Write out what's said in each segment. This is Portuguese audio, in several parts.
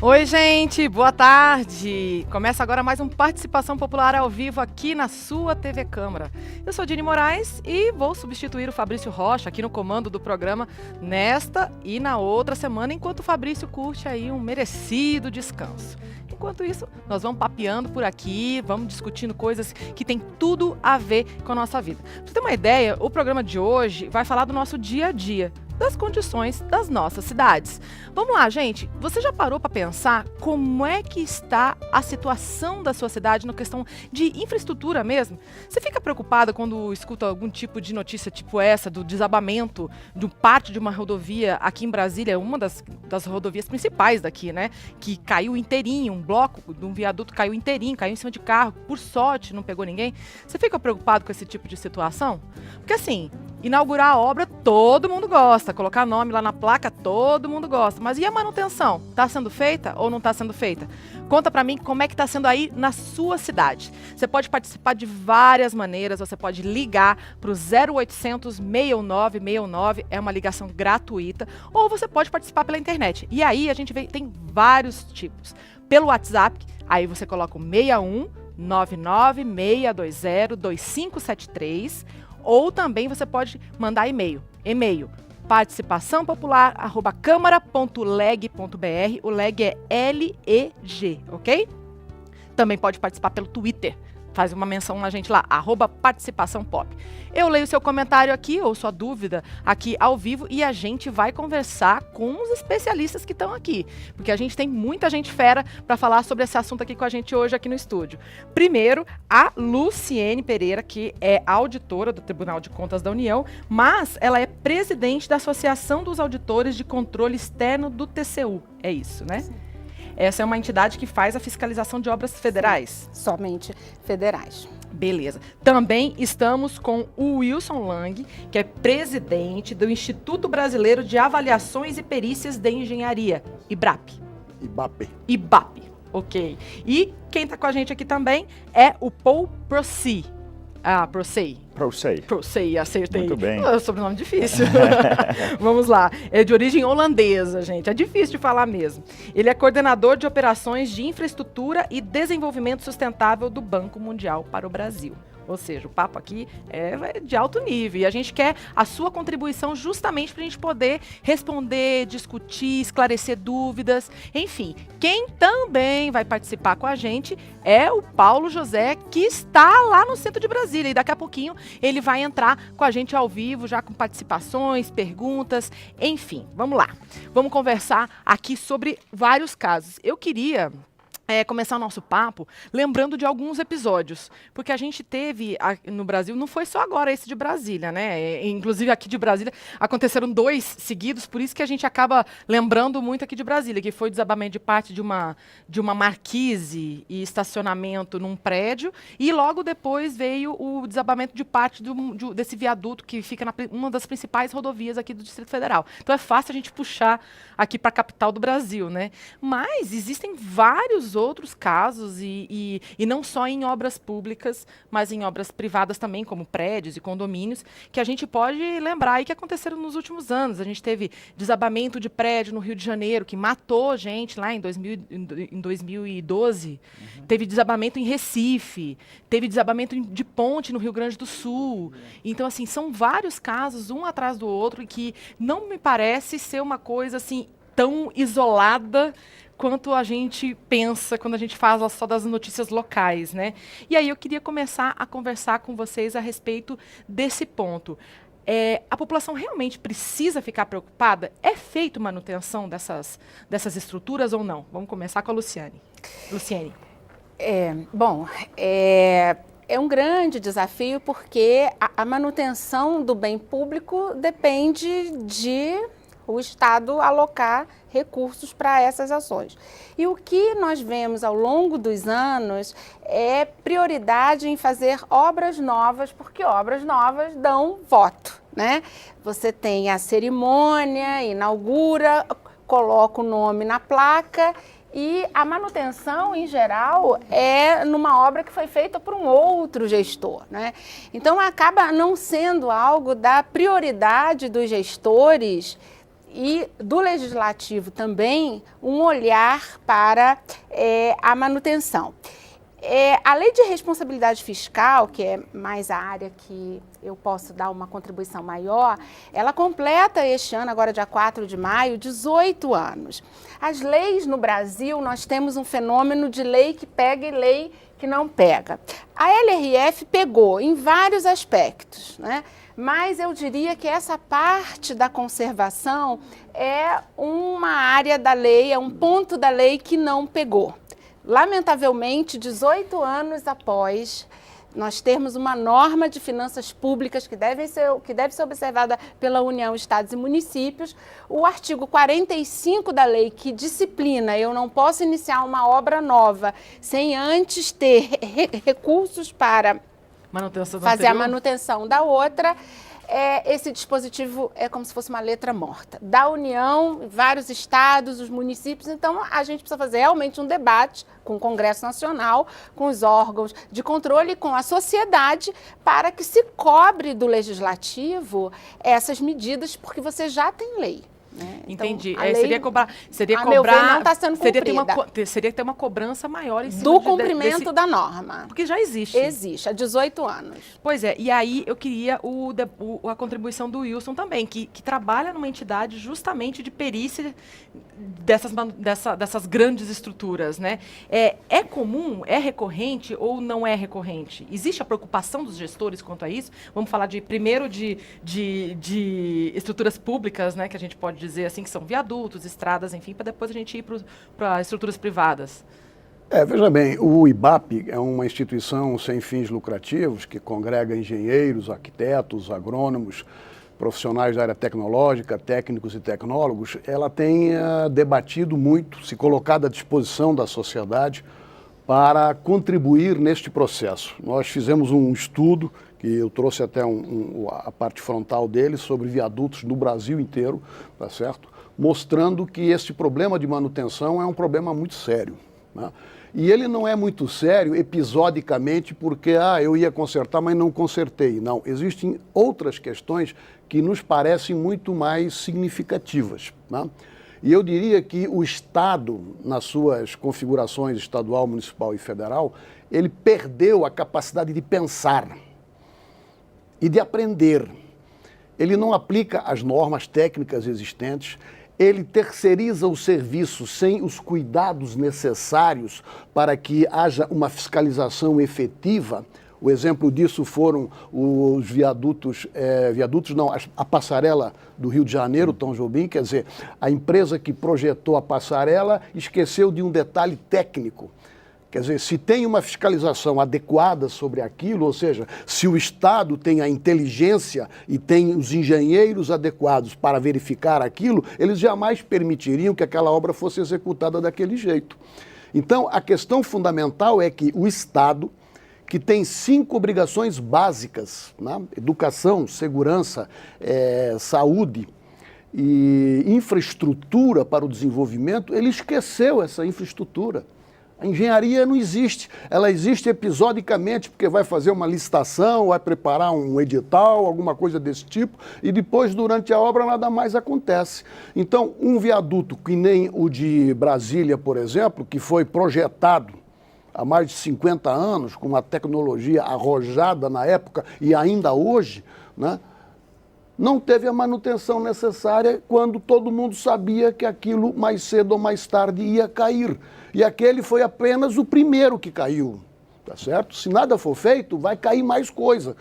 Oi, gente, boa tarde. Começa agora mais um Participação Popular ao vivo aqui na sua TV Câmara. Eu sou Dini Moraes e vou substituir o Fabrício Rocha aqui no comando do programa nesta e na outra semana, enquanto o Fabrício curte aí um merecido descanso. Enquanto isso, nós vamos papeando por aqui, vamos discutindo coisas que tem tudo a ver com a nossa vida. Pra você ter uma ideia, o programa de hoje vai falar do nosso dia a dia, das condições das nossas cidades. Vamos lá, gente. Você já parou para pensar como é que está a situação da sua cidade na questão de infraestrutura mesmo? Você fica preocupada quando escuta algum tipo de notícia tipo essa, do desabamento de parte de uma rodovia aqui em Brasília, uma das rodovias principais daqui, né? Que caiu inteirinho, um bloco de um viaduto caiu inteirinho, caiu em cima de carro, por sorte não pegou ninguém. Você fica preocupado com esse tipo de situação? Porque assim, inaugurar a obra todo mundo gosta, colocar nome lá na placa todo mundo gosta, mas e a manutenção? Está sendo feita ou não está sendo feita? Conta para mim como é que está sendo aí na sua cidade. Você pode participar de várias maneiras, você pode ligar para o 0800 69 69, é uma ligação gratuita, ou você pode participar pela internet. E aí a gente tem vários tipos. Pelo WhatsApp, aí você coloca o 61 99 620 2573, ou também você pode mandar e-mail participaçãopopular@câmara.leg.br, o leg é L-E-G, ok? Também pode participar pelo Twitter, faz uma menção na gente lá, @participaçãopop. Eu leio seu comentário aqui, ou sua dúvida aqui ao vivo, e a gente vai conversar com os especialistas que estão aqui, porque a gente tem muita gente fera para falar sobre esse assunto aqui com a gente hoje aqui no estúdio. Primeiro, a Luciene Pereira, que é auditora do Tribunal de Contas da União, mas ela é presidente da Associação dos Auditores de Controle Externo do TCU. É isso, né? Sim. Essa é uma entidade que faz a fiscalização de obras federais. Sim, somente federais. Beleza. Também estamos com o Wilson Lang, que é presidente do Instituto Brasileiro de Avaliações e Perícias de Engenharia, IBRAP. IBAP, ok. E quem está com a gente aqui também é o Paul Procey. Procey, acertei. Muito bem. Sobrenome difícil. Vamos lá. É de origem holandesa, gente. É difícil de falar mesmo. Ele é coordenador de operações de infraestrutura e desenvolvimento sustentável do Banco Mundial para o Brasil. Ou seja, o papo aqui é de alto nível e a gente quer a sua contribuição justamente para a gente poder responder, discutir, esclarecer dúvidas, enfim. Quem também vai participar com a gente é o Paulo José, que está lá no centro de Brasília, e daqui a pouquinho ele vai entrar com a gente ao vivo, já com participações, perguntas, enfim. Vamos lá. Vamos conversar aqui sobre vários casos. Eu queria começar o nosso papo lembrando de alguns episódios, porque a gente teve no Brasil, não foi só agora esse de Brasília, né? Inclusive aqui de Brasília aconteceram 2 seguidos, por isso que a gente acaba lembrando muito aqui de Brasília, que foi o desabamento de parte de uma marquise e estacionamento num prédio, e logo depois veio o desabamento de parte desse viaduto que fica uma das principais rodovias aqui do Distrito Federal. Então é fácil a gente puxar aqui para a capital do Brasil, né? Mas existem vários outros casos, e não só em obras públicas, mas em obras privadas também, como prédios e condomínios, que a gente pode lembrar e que aconteceram nos últimos anos. A gente teve desabamento de prédio no Rio de Janeiro, que matou gente lá em 2012. Uhum. Teve desabamento em Recife, teve desabamento de ponte no Rio Grande do Sul. Então, assim, são vários casos, um atrás do outro, e que não me parece ser uma coisa assim tão isolada quanto a gente pensa quando a gente fala só das notícias locais, né? E aí eu queria começar a conversar com vocês a respeito desse ponto. A população realmente precisa ficar preocupada? É feita manutenção dessas estruturas ou não? Vamos começar com a Luciene. É um grande desafio, porque a manutenção do bem público depende de o Estado alocar recursos para essas ações. E o que nós vemos ao longo dos anos é prioridade em fazer obras novas, porque obras novas dão voto, né? Você tem a cerimônia, inaugura, coloca o nome na placa, e a manutenção, em geral, é numa obra que foi feita por um outro gestor, né? Então, acaba não sendo algo da prioridade dos gestores e do Legislativo também um olhar para a manutenção. A Lei de Responsabilidade Fiscal, que é mais a área que eu posso dar uma contribuição maior, ela completa este ano, agora dia 4 de maio, 18 anos. As leis no Brasil, nós temos um fenômeno de lei que pega e lei que não pega. A LRF pegou em vários aspectos, né? Mas eu diria que essa parte da conservação é uma área da lei, é um ponto da lei que não pegou. Lamentavelmente, 18 anos após nós termos uma norma de finanças públicas que deve ser observada pela União, Estados e Municípios, o artigo 45 da lei que disciplina, eu não posso iniciar uma obra nova sem antes ter recursos para fazer a manutenção da outra. Esse dispositivo é como se fosse uma letra morta. Da União, vários estados, os municípios, então a gente precisa fazer realmente um debate com o Congresso Nacional, com os órgãos de controle, com a sociedade, para que se cobre do Legislativo essas medidas, porque você já tem lei. Né? Entendi. Então, seria cobrar. Meu ver, não está sendo seria ter uma cobrança maior em cima do cumprimento da norma. Porque já existe. Existe, há 18 anos. Pois é, e aí eu queria a contribuição do Wilson também, que trabalha numa entidade justamente de perícia dessas grandes estruturas, né? É comum, é recorrente ou não é recorrente? Existe a preocupação dos gestores quanto a isso? Vamos falar primeiro de estruturas públicas, né, que a gente pode dizer assim, que são viadutos, estradas, enfim, para depois a gente ir para estruturas privadas. Veja bem, o IBAP é uma instituição sem fins lucrativos que congrega engenheiros, arquitetos, agrônomos, profissionais da área tecnológica, técnicos e tecnólogos. Ela tem debatido muito, se colocado à disposição da sociedade para contribuir neste processo. Nós fizemos um estudo, que eu trouxe até a parte frontal dele, sobre viadutos no Brasil inteiro, tá certo? Mostrando que este problema de manutenção é um problema muito sério, né? E ele não é muito sério episodicamente porque eu ia consertar, mas não consertei. Não, existem outras questões que nos parecem muito mais significativas, né? E eu diria que o Estado, nas suas configurações estadual, municipal e federal, ele perdeu a capacidade de pensar e de aprender. Ele não aplica as normas técnicas existentes, ele terceiriza o serviço sem os cuidados necessários para que haja uma fiscalização efetiva. O exemplo disso foram os viadutos, a passarela do Rio de Janeiro, Tom Jobim, quer dizer, a empresa que projetou a passarela esqueceu de um detalhe técnico. Quer dizer, se tem uma fiscalização adequada sobre aquilo, ou seja, se o Estado tem a inteligência e tem os engenheiros adequados para verificar aquilo, eles jamais permitiriam que aquela obra fosse executada daquele jeito. Então, a questão fundamental é que o Estado, que tem 5 obrigações básicas, né? Educação, segurança, saúde e infraestrutura para o desenvolvimento, ele esqueceu essa infraestrutura. A engenharia não existe, ela existe episodicamente, porque vai fazer uma licitação, vai preparar um edital, alguma coisa desse tipo, e depois, durante a obra, nada mais acontece. Então, um viaduto que nem o de Brasília, por exemplo, que foi projetado há mais de 50 anos, com uma tecnologia arrojada na época e ainda hoje, né, não teve a manutenção necessária quando todo mundo sabia que aquilo mais cedo ou mais tarde ia cair. E aquele foi apenas o primeiro que caiu, tá certo? Se nada for feito, vai cair mais coisa,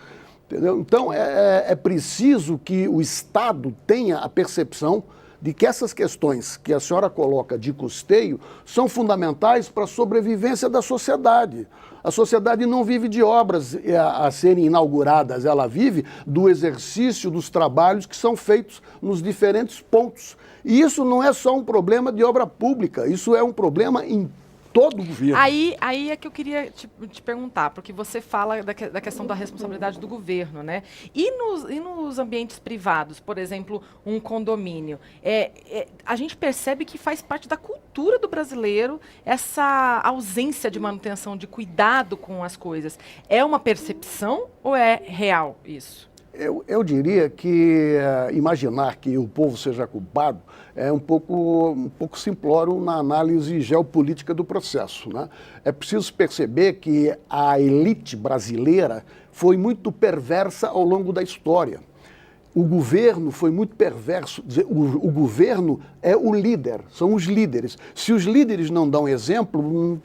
entendeu? Então, é preciso que o Estado tenha a percepção de que essas questões que a senhora coloca de custeio são fundamentais para a sobrevivência da sociedade. A sociedade não vive de obras a serem inauguradas, ela vive do exercício dos trabalhos que são feitos nos diferentes pontos. E isso não é só um problema de obra pública, isso é um problema em todo o governo. Aí é que eu queria te perguntar, porque você fala da questão da responsabilidade do governo, né? E nos ambientes privados, por exemplo, um condomínio, a gente percebe que faz parte da cultura do brasileiro essa ausência de manutenção, de cuidado com as coisas. É uma percepção ou é real isso? Eu diria que imaginar que o povo seja culpado é um pouco simplório na análise geopolítica do processo, né? É preciso perceber que a elite brasileira foi muito perversa ao longo da história. O governo foi muito perverso. O governo é o líder, são os líderes. Se os líderes não dão exemplo,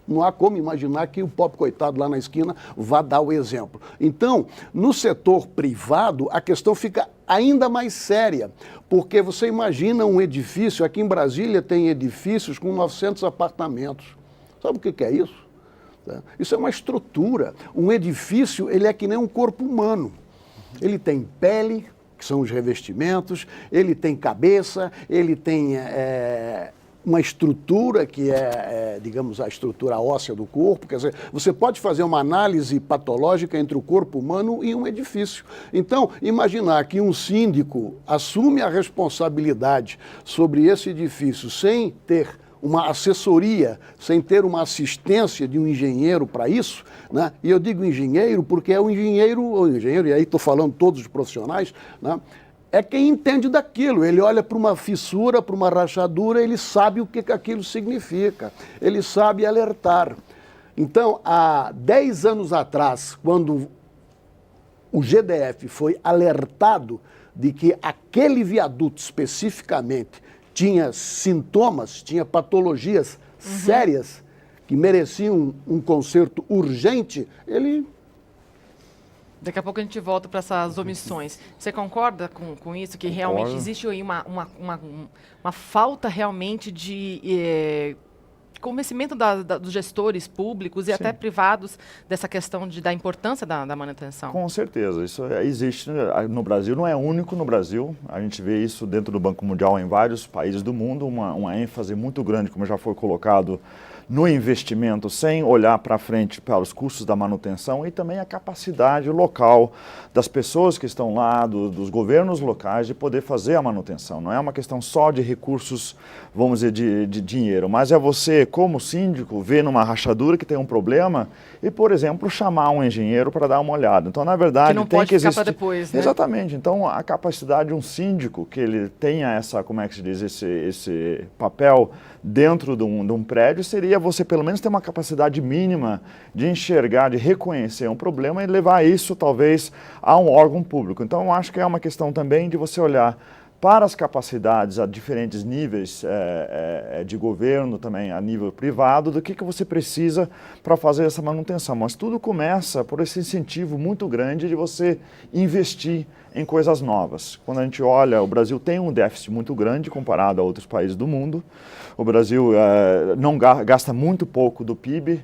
não há como imaginar que o pobre coitado lá na esquina vá dar o exemplo. Então, no setor privado, a questão fica ainda mais séria, porque você imagina um edifício, aqui em Brasília tem edifícios com 900 apartamentos. Sabe o que é isso? Isso é uma estrutura. Um edifício, ele é que nem um corpo humano. Ele tem pele, que são os revestimentos, ele tem cabeça, ele tem uma estrutura que digamos, a estrutura óssea do corpo. Quer dizer, você pode fazer uma análise patológica entre o corpo humano e um edifício. Então, imaginar que um síndico assume a responsabilidade sobre esse edifício sem ter uma assessoria, sem ter uma assistência de um engenheiro para isso, né? E eu digo engenheiro porque é o engenheiro, e aí estou falando todos os profissionais, né? É quem entende daquilo. Ele olha para uma fissura, para uma rachadura, ele sabe o que aquilo significa, ele sabe alertar. Então, há 10 anos atrás, quando o GDF foi alertado de que aquele viaduto especificamente tinha sintomas, tinha patologias sérias que mereciam um conserto urgente, ele... Daqui a pouco a gente volta para essas omissões. Você concorda com isso? Que realmente existe aí uma falta realmente de convencimento dos gestores públicos e até privados dessa questão da importância da manutenção? Com certeza, isso existe no Brasil, não é único no Brasil, a gente vê isso dentro do Banco Mundial em vários países do mundo, uma ênfase muito grande, como já foi colocado, no investimento, sem olhar para frente para os custos da manutenção e também a capacidade local das pessoas que estão lá, dos governos locais, de poder fazer a manutenção. Não é uma questão só de recursos, vamos dizer, de dinheiro, mas é você, como síndico, ver numa rachadura que tem um problema e, por exemplo, chamar um engenheiro para dar uma olhada. Então, na verdade, que não tem pode que ficar existir... para depois, né? Exatamente. Então, a capacidade de um síndico, que ele tenha essa, como é que se diz, esse papel dentro de um prédio, seria você pelo menos ter uma capacidade mínima de enxergar, de reconhecer um problema e levar isso talvez a um órgão público. Então, eu acho que é uma questão também de você olhar para as capacidades a diferentes níveis de governo, também a nível privado, do que você precisa para fazer essa manutenção. Mas tudo começa por esse incentivo muito grande de você investir em coisas novas. Quando a gente olha, o Brasil tem um déficit muito grande comparado a outros países do mundo. O Brasil não gasta muito pouco do PIB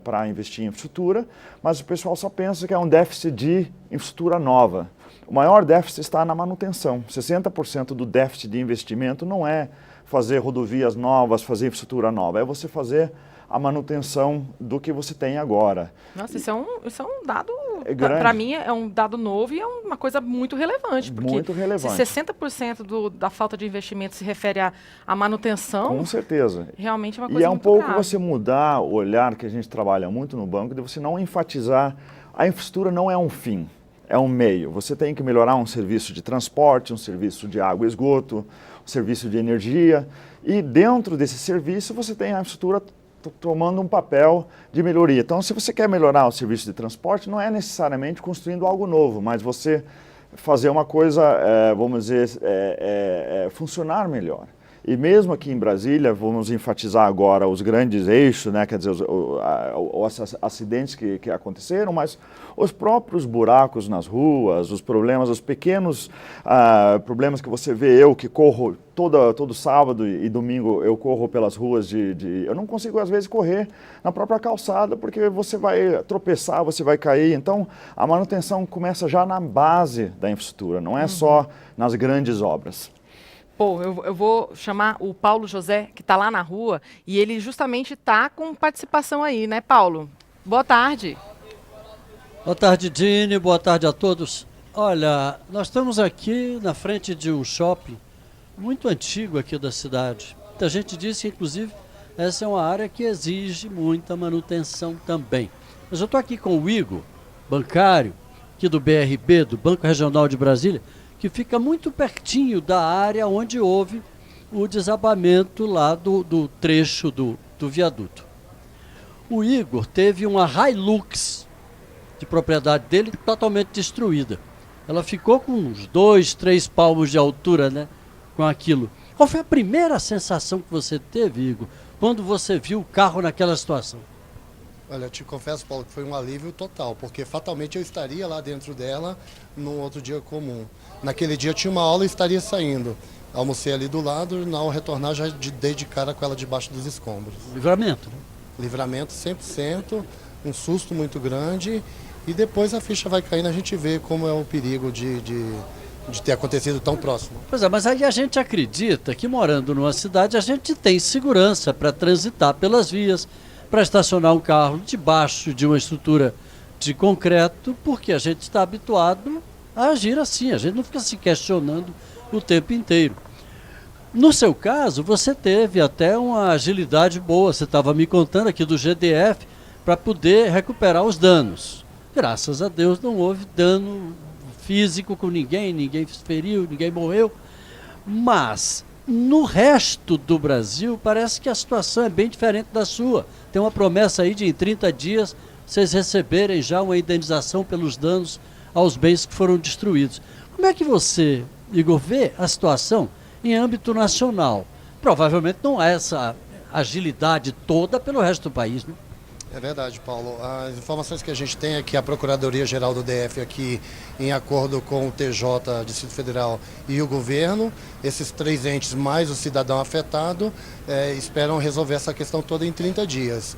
para investir em infraestrutura, mas o pessoal só pensa que é um déficit de infraestrutura nova. O maior déficit está na manutenção. 60% do déficit de investimento não é fazer rodovias novas, fazer infraestrutura nova, é você fazer a manutenção do que você tem agora. Nossa, isso é um dado, para mim é um dado novo e é uma coisa muito relevante. Porque muito relevante. Se 60% da falta de investimento se refere à manutenção, com certeza. Realmente é uma coisa e é um muito pouco grave. Você mudar o olhar que a gente trabalha muito no banco, de você não enfatizar, a infraestrutura não é um fim, é um meio. Você tem que melhorar um serviço de transporte, um serviço de água e esgoto, um serviço de energia, e dentro desse serviço você tem a infraestrutura tomando um papel de melhoria. Então, se você quer melhorar o serviço de transporte, não é necessariamente construindo algo novo, mas você fazer uma coisa, vamos dizer, funcionar melhor. E mesmo aqui em Brasília, vamos enfatizar agora os grandes eixos, né, quer dizer, os acidentes que aconteceram, mas os próprios buracos nas ruas, os problemas, os pequenos problemas que você vê, eu que corro todo sábado e domingo, eu corro pelas ruas eu não consigo às vezes correr na própria calçada, porque você vai tropeçar, você vai cair. Então, a manutenção começa já na base da infraestrutura, não é só nas grandes obras. Pô, eu vou chamar o Paulo José, que está lá na rua, e ele justamente está com participação aí, né, Paulo? Boa tarde. Boa tarde, Dini. Boa tarde a todos. Olha, nós estamos aqui na frente de um shopping muito antigo aqui da cidade. Muita gente diz que, inclusive, essa é uma área que exige muita manutenção também. Mas eu estou aqui com o Igor, bancário, aqui do BRB, do Banco Regional de Brasília, que fica muito pertinho da área onde houve o desabamento lá do trecho do viaduto. O Igor teve uma Hilux de propriedade dele totalmente destruída. Ela ficou com uns 2, 3 palmos de altura, né, com aquilo. Qual foi a primeira sensação que você teve, Igor, quando você viu o carro naquela situação? Olha, eu te confesso, Paulo, que foi um alívio total, porque fatalmente eu estaria lá dentro dela num outro dia comum. Naquele dia eu tinha uma aula e estaria saindo. Almocei ali do lado, ao retornar já dei de cara com ela debaixo dos escombros. Livramento, né? Livramento 100%, um susto muito grande, e depois a ficha vai caindo, a gente vê como é o perigo de ter acontecido tão próximo. Pois é, mas aí a gente acredita que morando numa cidade a gente tem segurança para transitar pelas vias, para estacionar um carro debaixo de uma estrutura de concreto, porque a gente está habituado a agir assim, a gente não fica se questionando o tempo inteiro. No seu caso, você teve até uma agilidade boa, você estava me contando aqui do GDF, para poder recuperar os danos. Graças a Deus não houve dano físico com ninguém, ninguém se feriu, ninguém morreu. Mas no resto do Brasil parece que a situação é bem diferente da sua. Tem uma promessa aí de em 30 dias vocês receberem já uma indenização pelos danos aos bens que foram destruídos. Como é que você, Igor, vê a situação em âmbito nacional? Provavelmente não há essa agilidade toda pelo resto do país, né? É verdade, Paulo. As informações que a gente tem é que a Procuradoria-Geral do DF aqui, em acordo com o TJ, Distrito Federal e o governo, esses 3 entes mais o cidadão afetado, esperam resolver essa questão toda em 30 dias.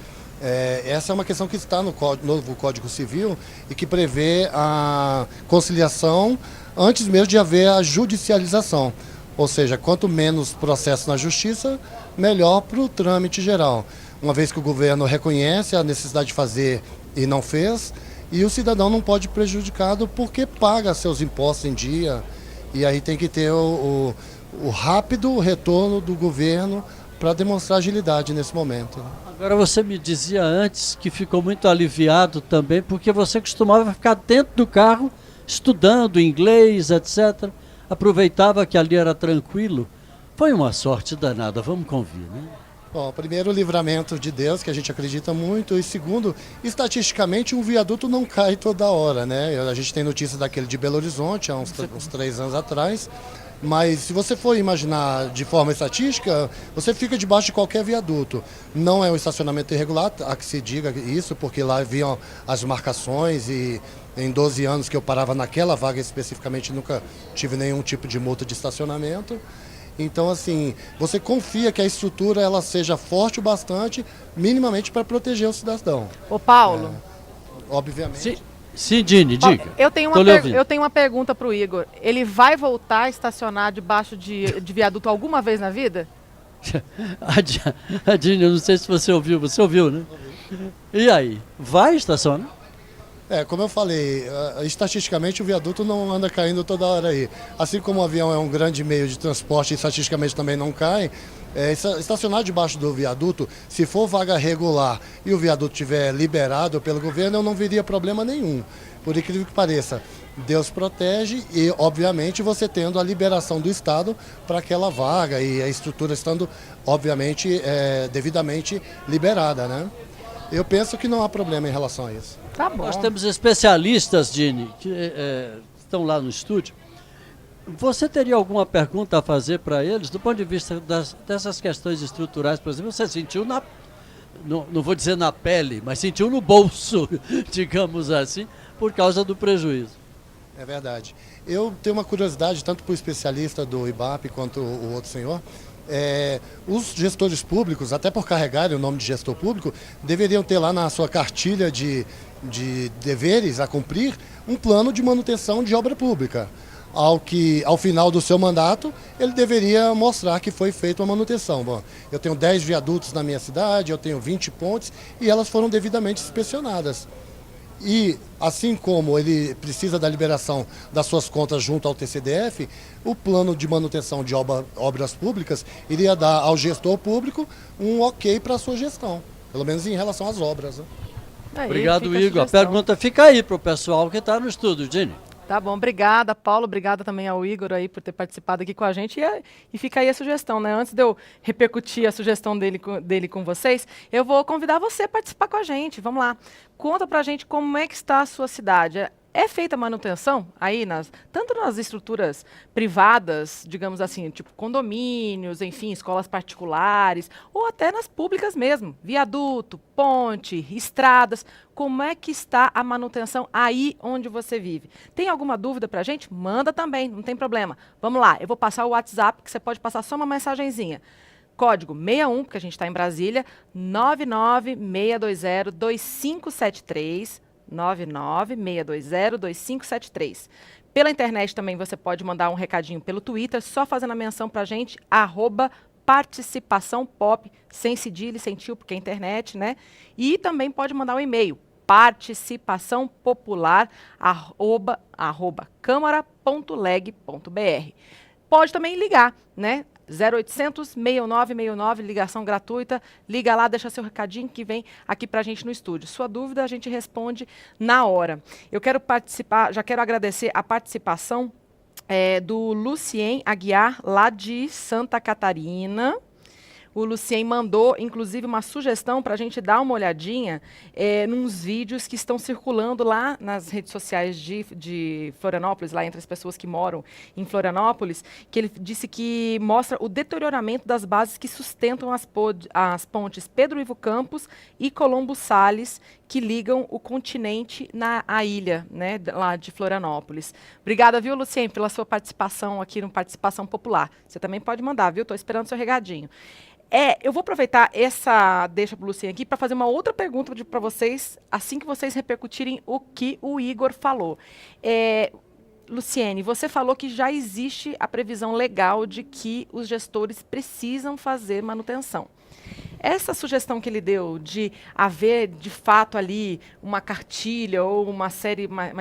Essa é uma questão que está no novo Código Civil e que prevê a conciliação antes mesmo de haver a judicialização. Ou seja, quanto menos processo na justiça, melhor para o trâmite geral. Uma vez que o governo reconhece a necessidade de fazer e não fez, e o cidadão não pode ir prejudicado porque paga seus impostos em dia, e aí tem que ter o rápido retorno do governo para demonstrar agilidade nesse momento. Agora você me dizia antes que ficou muito aliviado também, porque você costumava ficar dentro do carro, estudando inglês, etc. Aproveitava que ali era tranquilo. Foi uma sorte danada, vamos convir, né? Bom, primeiro, o livramento de Deus, que a gente acredita muito, e segundo, estatisticamente, um viaduto não cai toda hora, né? A gente tem notícia daquele de Belo Horizonte, há uns 3 anos atrás, mas se você for imaginar de forma estatística, você fica debaixo de qualquer viaduto. Não é um estacionamento irregular, há que se diga isso, porque lá haviam as marcações e em 12 anos que eu parava naquela vaga especificamente, nunca tive nenhum tipo de multa de estacionamento. Então, assim, você confia que a estrutura ela seja forte o bastante, minimamente para proteger o cidadão. Ô, Paulo. Obviamente. Sim, Dini, diga. Eu tenho uma pergunta para o Igor. Ele vai voltar a estacionar debaixo de viaduto alguma vez na vida? A Dini, eu não sei se você ouviu, né? E aí, vai estacionar? Como eu falei, estatisticamente o viaduto não anda caindo toda hora aí. Assim como o avião é um grande meio de transporte e estatisticamente também não cai, estacionar debaixo do viaduto, se for vaga regular e o viaduto estiver liberado pelo governo, eu não veria problema nenhum. Por incrível que pareça, Deus protege e, obviamente, você tendo a liberação do Estado para aquela vaga e a estrutura estando, obviamente, devidamente liberada, né? Eu penso que não há problema em relação a isso. Tá bom. Nós temos especialistas, Dini, que estão lá no estúdio. Você teria alguma pergunta a fazer para eles, do ponto de vista dessas questões estruturais, por exemplo, você sentiu não vou dizer na pele, mas sentiu no bolso, digamos assim, por causa do prejuízo. É verdade. Eu tenho uma curiosidade, tanto para o especialista do IBAP quanto o outro senhor, os gestores públicos, até por carregarem o nome de gestor público, deveriam ter lá na sua cartilha de deveres a cumprir um plano de manutenção de obra pública. Ao final do seu mandato, ele deveria mostrar que foi feita uma manutenção. Bom, eu tenho 10 viadutos na minha cidade, eu tenho 20 pontes e elas foram devidamente inspecionadas. E, assim como ele precisa da liberação das suas contas junto ao TCDF, o plano de manutenção de obras públicas iria dar ao gestor público um ok para a sua gestão, pelo menos em relação às obras, né? Aí, Obrigado, fica Igor. A sugestão. pergunta fica aí para o pessoal que está no estúdio, Dini. Tá bom, obrigada, Paulo. Obrigada também ao Igor aí por ter participado aqui com a gente. E fica aí a sugestão, né? Antes de eu repercutir a sugestão dele com vocês, eu vou convidar você a participar com a gente. Vamos lá. Conta pra gente como é que está a sua cidade. É feita manutenção aí, tanto nas estruturas privadas, digamos assim, tipo condomínios, enfim, escolas particulares, ou até nas públicas mesmo, viaduto, ponte, estradas. Como é que está a manutenção aí onde você vive? Tem alguma dúvida pra gente? Manda também, não tem problema. Vamos lá, eu vou passar o WhatsApp, que você pode passar só uma mensagenzinha. Código 61, porque a gente está em Brasília, 996202573, 996202573. Pela internet também você pode mandar um recadinho pelo Twitter, só fazendo a menção pra gente, @participaçãopop, sem cedilha e sem tio, porque é internet, né? E também pode mandar um e-mail, participaçãopopular@câmara.leg.br. Pode também ligar, né? 0800 6969, ligação gratuita. Liga lá, deixa seu recadinho que vem aqui pra gente no estúdio. Sua dúvida a gente responde na hora. Eu quero participar, já quero agradecer a participação do Lucien Aguiar, lá de Santa Catarina. O Lucien mandou, inclusive, uma sugestão para a gente dar uma olhadinha nos vídeos que estão circulando lá nas redes sociais de Florianópolis, lá entre as pessoas que moram em Florianópolis, que ele disse que mostra o deterioramento das bases que sustentam as pontes Pedro Ivo Campos e Colombo Salles, que ligam o continente à ilha, né, lá de Florianópolis. Obrigada, viu, Lucien, pela sua participação aqui no Participação Popular. Você também pode mandar, viu? Estou esperando o seu regadinho. Eu vou aproveitar essa deixa para o Lucien aqui para fazer uma outra pergunta para vocês, assim que vocês repercutirem o que o Igor falou. Luciene, você falou que já existe a previsão legal de que os gestores precisam fazer manutenção. Essa sugestão que ele deu de haver, de fato, ali uma cartilha ou uma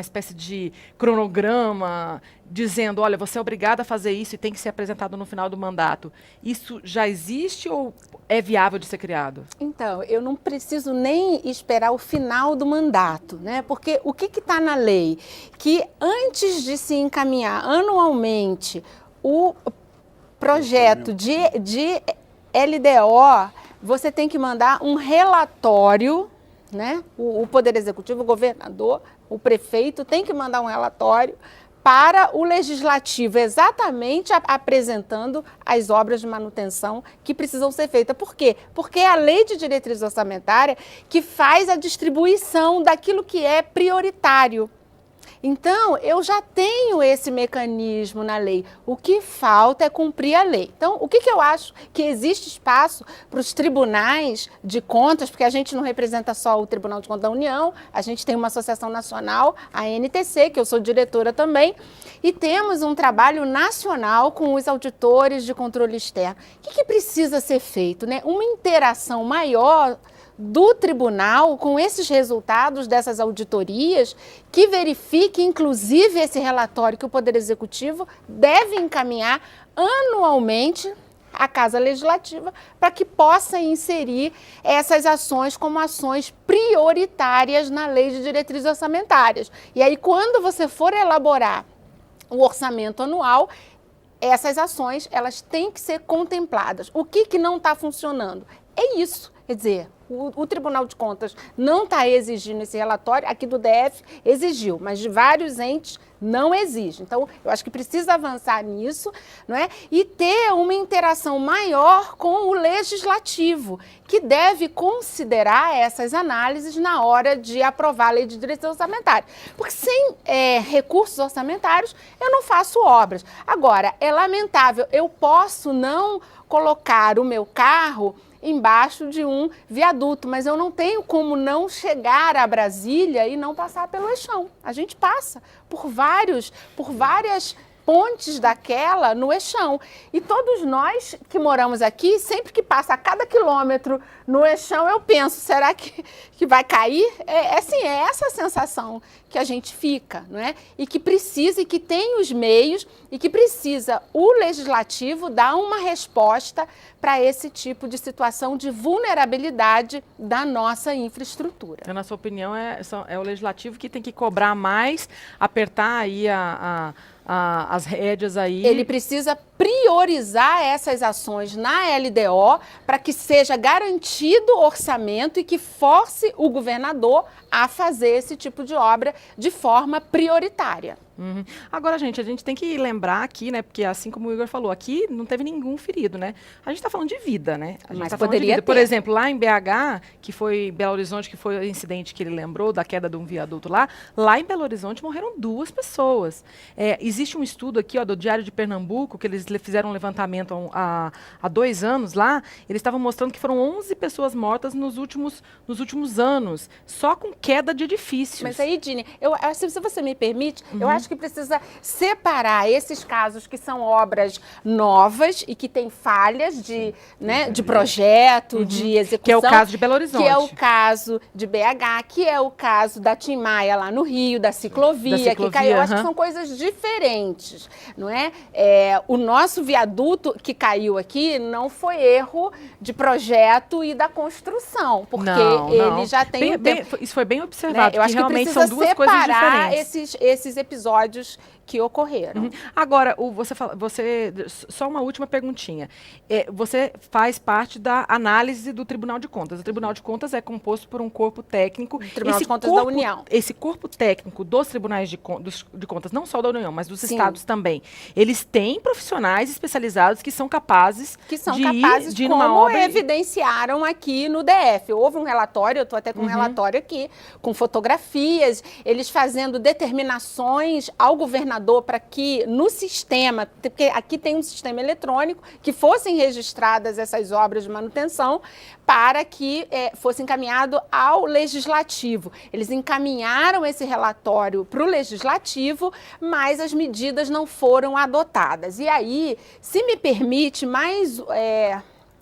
espécie de cronograma dizendo, olha, você é obrigado a fazer isso e tem que ser apresentado no final do mandato, isso já existe ou é viável de ser criado? Então, eu não preciso nem esperar o final do mandato, né? Porque o que está na lei? Que antes de se encaminhar anualmente o projeto de LDO, você tem que mandar um relatório, né? O Poder Executivo, o governador, o prefeito tem que mandar um relatório para o Legislativo, exatamente apresentando as obras de manutenção que precisam ser feitas. Por quê? Porque é a Lei de Diretriz Orçamentária que faz a distribuição daquilo que é prioritário. Então, eu já tenho esse mecanismo na lei. O que falta é cumprir a lei. Então, o que eu acho que existe espaço para os tribunais de contas, porque a gente não representa só o Tribunal de Contas da União, a gente tem uma associação nacional, a NTC, que eu sou diretora também, e temos um trabalho nacional com os auditores de controle externo. O que precisa ser feito, né? Uma interação maior do tribunal com esses resultados dessas auditorias, que verifique, inclusive, esse relatório que o Poder Executivo deve encaminhar anualmente à Casa Legislativa para que possa inserir essas ações como ações prioritárias na Lei de Diretrizes Orçamentárias. E aí, quando você for elaborar o orçamento anual, essas ações elas têm que ser contempladas. O que não está funcionando? É isso, quer dizer, o Tribunal de Contas não está exigindo esse relatório, aqui do DF exigiu, mas de vários entes não exige. Então, eu acho que precisa avançar nisso, não é? E ter uma interação maior com o Legislativo, que deve considerar essas análises na hora de aprovar a Lei de Diretriz Orçamentária. Porque sem recursos orçamentários, eu não faço obras. Agora, é lamentável, eu posso não colocar o meu carro embaixo de um viaduto, mas eu não tenho como não chegar a Brasília e não passar pelo Eixão. A gente passa por várias pontes daquela no eixão. E todos nós que moramos aqui, sempre que passa a cada quilômetro no eixão, eu penso, será que vai cair? Assim, é essa a sensação que a gente fica, não é? E que precisa, e que tem os meios, e que precisa o legislativo dar uma resposta para esse tipo de situação de vulnerabilidade da nossa infraestrutura. Então, na sua opinião, é o legislativo que tem que cobrar mais, apertar aí as rédeas aí. Ele precisa priorizar essas ações na LDO para que seja garantido orçamento e que force o governador a fazer esse tipo de obra de forma prioritária. Uhum. Agora, gente, a gente tem que lembrar aqui, né? Porque assim como o Igor falou, aqui não teve nenhum ferido, né? A gente está falando de vida, né? A gente Mas tá falando de poderia vida. Por ter. exemplo, lá em BH, que foi Belo Horizonte, que foi o incidente que ele lembrou da queda de um viaduto lá em Belo Horizonte morreram 2 pessoas. Existe um estudo aqui, ó, do Diário de Pernambuco, que eles fizeram um levantamento há 2 anos lá, eles estavam mostrando que foram 11 pessoas mortas nos últimos anos, só com queda de edifícios. Mas aí, Dini, se você me permite, eu acho que precisa separar esses casos que são obras novas e que têm falhas de projeto, de execução. Que é o caso de Belo Horizonte. Que é o caso de BH, que é o caso da Tim Maia lá no Rio, da ciclovia que caiu. Eu acho que são coisas diferentes, não é? O nosso viaduto que caiu aqui não foi erro de projeto e da construção, porque ele já tem isso foi bem observado, eu acho que realmente precisa são 2 coisas separar diferentes. esses episódios que ocorreram. Agora, só uma última perguntinha. Você faz parte da análise do Tribunal de Contas. O Tribunal de Contas é composto por um corpo técnico. Tribunal de Contas da União. Esse corpo técnico dos tribunais de contas, não só da União, mas dos Sim. estados também, eles têm profissionais especializados que são capazes de ir numa como obra evidenciaram aqui no DF. Houve um relatório, eu estou até com um relatório aqui, com fotografias, eles fazendo determinações ao governador para que no sistema, porque aqui tem um sistema eletrônico, que fossem registradas essas obras de manutenção para que fosse encaminhado ao legislativo. Eles encaminharam esse relatório para o legislativo, mas as medidas não foram adotadas. E aí, se me permite mais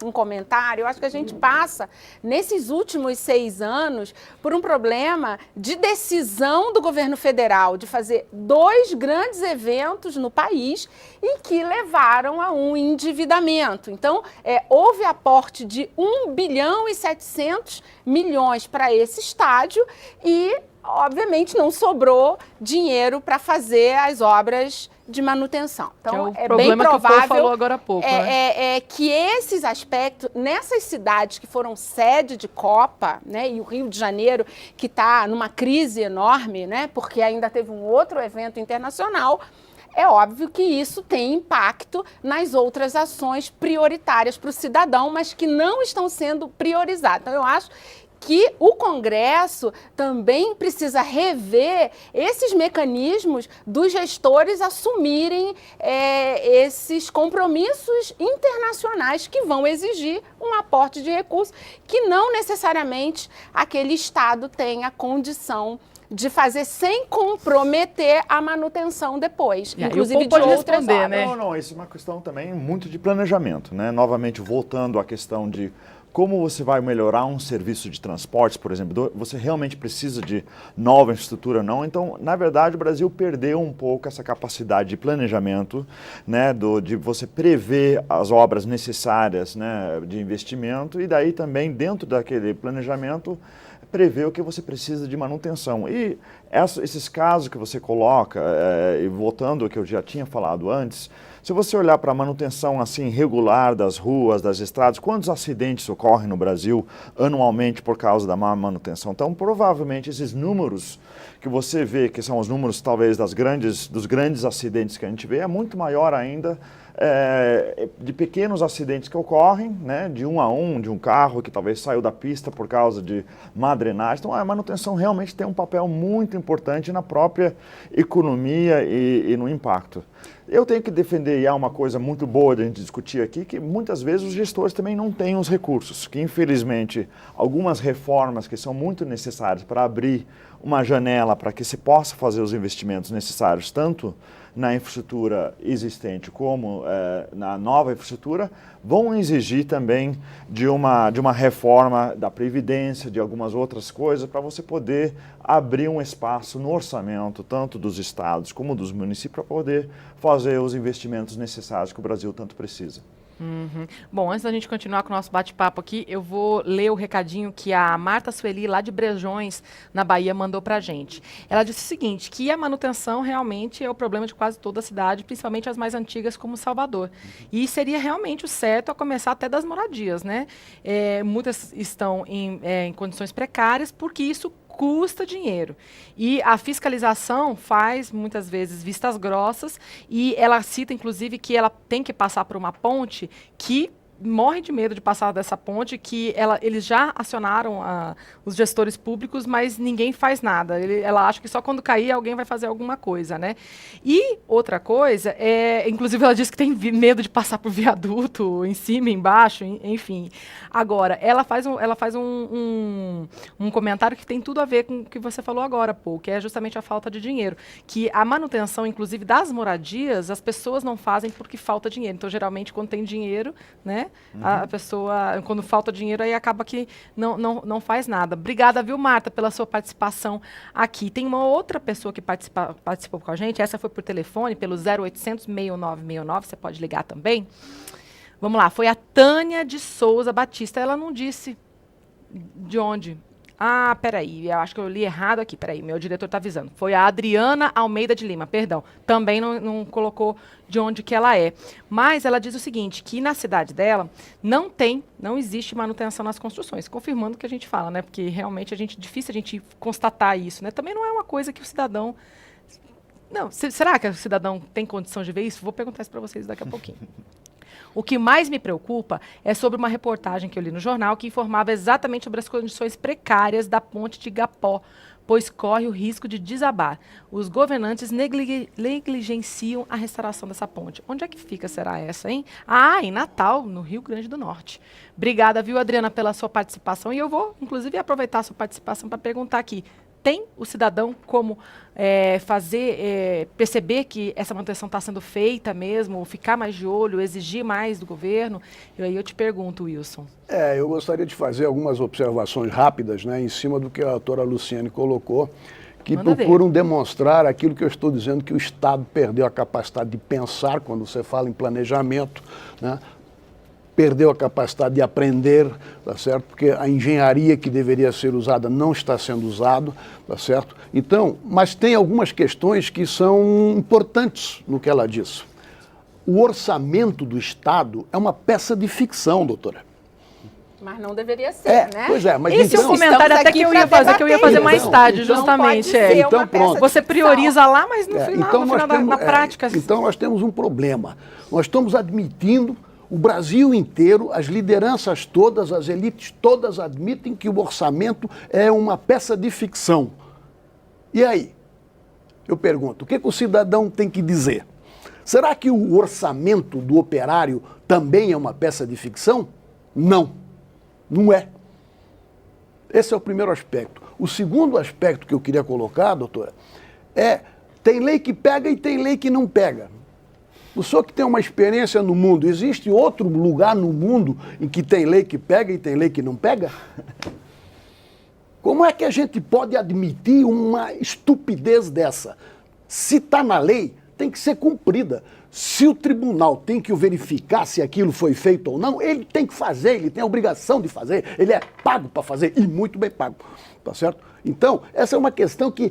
um comentário, eu acho que a gente passa, nesses últimos 6 anos, por um problema de decisão do governo federal de fazer 2 grandes eventos no país e que levaram a um endividamento. Então, houve aporte de 1 bilhão e 700 milhões para esse estádio e, obviamente, não sobrou dinheiro para fazer as obras de manutenção. Então, que é o bem provável que o Paul falou agora há pouco, que esses aspectos, nessas cidades que foram sede de Copa, né, e o Rio de Janeiro, que está numa crise enorme, né, porque ainda teve um outro evento internacional, é óbvio que isso tem impacto nas outras ações prioritárias para o cidadão, mas que não estão sendo priorizadas. Então, eu acho que o Congresso também precisa rever esses mecanismos dos gestores assumirem esses compromissos internacionais que vão exigir um aporte de recursos que não necessariamente aquele Estado tem a condição de fazer sem comprometer a manutenção depois, inclusive de outras obras. Né? Não, isso é uma questão também muito de planejamento, né? Novamente, voltando à questão de como você vai melhorar um serviço de transportes, por exemplo, você realmente precisa de nova infraestrutura ou não? Então, na verdade, o Brasil perdeu um pouco essa capacidade de planejamento, né, de você prever as obras necessárias, né, de investimento e daí também, dentro daquele planejamento, prever o que você precisa de manutenção. E esses casos que você coloca, e voltando ao que eu já tinha falado antes, se você olhar para a manutenção assim regular das ruas, das estradas, quantos acidentes ocorrem no Brasil anualmente por causa da má manutenção? Então, provavelmente, esses números que você vê, que são os números talvez dos grandes acidentes que a gente vê, é muito maior ainda de pequenos acidentes que ocorrem, né, de um carro que talvez saiu da pista por causa de má drenagem. Então, a manutenção realmente tem um papel muito importante na própria economia e no impacto. Eu tenho que defender, e há uma coisa muito boa de a gente discutir aqui, que muitas vezes os gestores também não têm os recursos, que infelizmente algumas reformas que são muito necessárias para abrir uma janela para que se possa fazer os investimentos necessários, tanto na infraestrutura existente como na nova infraestrutura, vão exigir também de uma reforma da Previdência, de algumas outras coisas, para você poder abrir um espaço no orçamento, tanto dos estados como dos municípios, para poder fazer os investimentos necessários que o Brasil tanto precisa. Uhum. Bom, antes da gente continuar com o nosso bate-papo aqui, eu vou ler o recadinho que a Marta Sueli, lá de Brejões, na Bahia, mandou pra gente. Ela disse o seguinte, que a manutenção realmente é o problema de quase toda a cidade, principalmente as mais antigas, como Salvador. E seria realmente o certo a começar até das moradias, né? Muitas estão em condições precárias, porque isso custa dinheiro. E a fiscalização faz, muitas vezes, vistas grossas, e ela cita, inclusive, que ela tem que passar por uma ponte que morre de medo de passar dessa ponte, que eles já acionaram os gestores públicos, mas ninguém faz nada. Ela acha que só quando cair alguém vai fazer alguma coisa, né? E outra coisa, inclusive ela disse que tem medo de passar por viaduto, em cima, embaixo, enfim. Agora, ela faz um comentário que tem tudo a ver com o que você falou agora, Paul, que é justamente a falta de dinheiro. Que a manutenção, inclusive, das moradias, as pessoas não fazem porque falta dinheiro. Então, geralmente, quando tem dinheiro, né? A pessoa, quando falta dinheiro, aí acaba que não faz nada. Obrigada, viu, Marta, pela sua participação aqui. Tem uma outra pessoa que participou com a gente, essa foi por telefone, pelo 0800 6969, você pode ligar também. Vamos lá, foi a Tânia de Souza Batista, ela não disse de onde. Ah, peraí, eu acho que eu li errado aqui, peraí, meu diretor está avisando. Foi a Adriana Almeida de Lima, perdão. Também não colocou de onde que ela é. Mas ela diz o seguinte, que na cidade dela não existe manutenção nas construções, confirmando o que a gente fala, né? Porque realmente difícil a gente constatar isso, né? Também não é uma coisa que o cidadão... Não, será que o cidadão tem condição de ver isso? Vou perguntar isso para vocês daqui a pouquinho. O que mais me preocupa é sobre uma reportagem que eu li no jornal que informava exatamente sobre as condições precárias da ponte de Igapó, pois corre o risco de desabar. Os governantes negligenciam a restauração dessa ponte. Onde é que fica, será essa, hein? Ah, em Natal, no Rio Grande do Norte. Obrigada, viu, Adriana, pela sua participação. E eu vou, inclusive, aproveitar a sua participação para perguntar aqui. Tem o cidadão como perceber que essa manutenção está sendo feita mesmo, ficar mais de olho, exigir mais do governo? E aí eu te pergunto, Wilson. Eu gostaria de fazer algumas observações rápidas, né, em cima do que a doutora Luciane colocou, que procuram demonstrar aquilo que eu estou dizendo, que o Estado perdeu a capacidade de pensar, quando você fala em planejamento, né? Perdeu a capacidade de aprender, tá certo? Porque a engenharia que deveria ser usada não está sendo usada, tá certo? Então, mas tem algumas questões que são importantes no que ela diz. O orçamento do Estado é uma peça de ficção, doutora. Mas não deveria ser, né? Pois é, mas esse então... é o comentário até que eu ia fazer, mais tarde, justamente. Então, pronto. Você prioriza lá, mas no final, na prática... Então nós temos um problema. Nós estamos admitindo, o Brasil inteiro, as lideranças todas, as elites todas admitem que o orçamento é uma peça de ficção. E aí? Eu pergunto, o que o cidadão tem que dizer? Será que o orçamento do operário também é uma peça de ficção? Não, não é. Esse é o primeiro aspecto. O segundo aspecto que eu queria colocar, doutora, tem lei que pega e tem lei que não pega. O senhor que tem uma experiência no mundo, existe outro lugar no mundo em que tem lei que pega e tem lei que não pega? Como é que a gente pode admitir uma estupidez dessa? Se está na lei, tem que ser cumprida. Se o tribunal tem que verificar se aquilo foi feito ou não, ele tem que fazer, ele tem a obrigação de fazer, ele é pago para fazer, e muito bem pago, tá certo? Então, essa é uma questão que...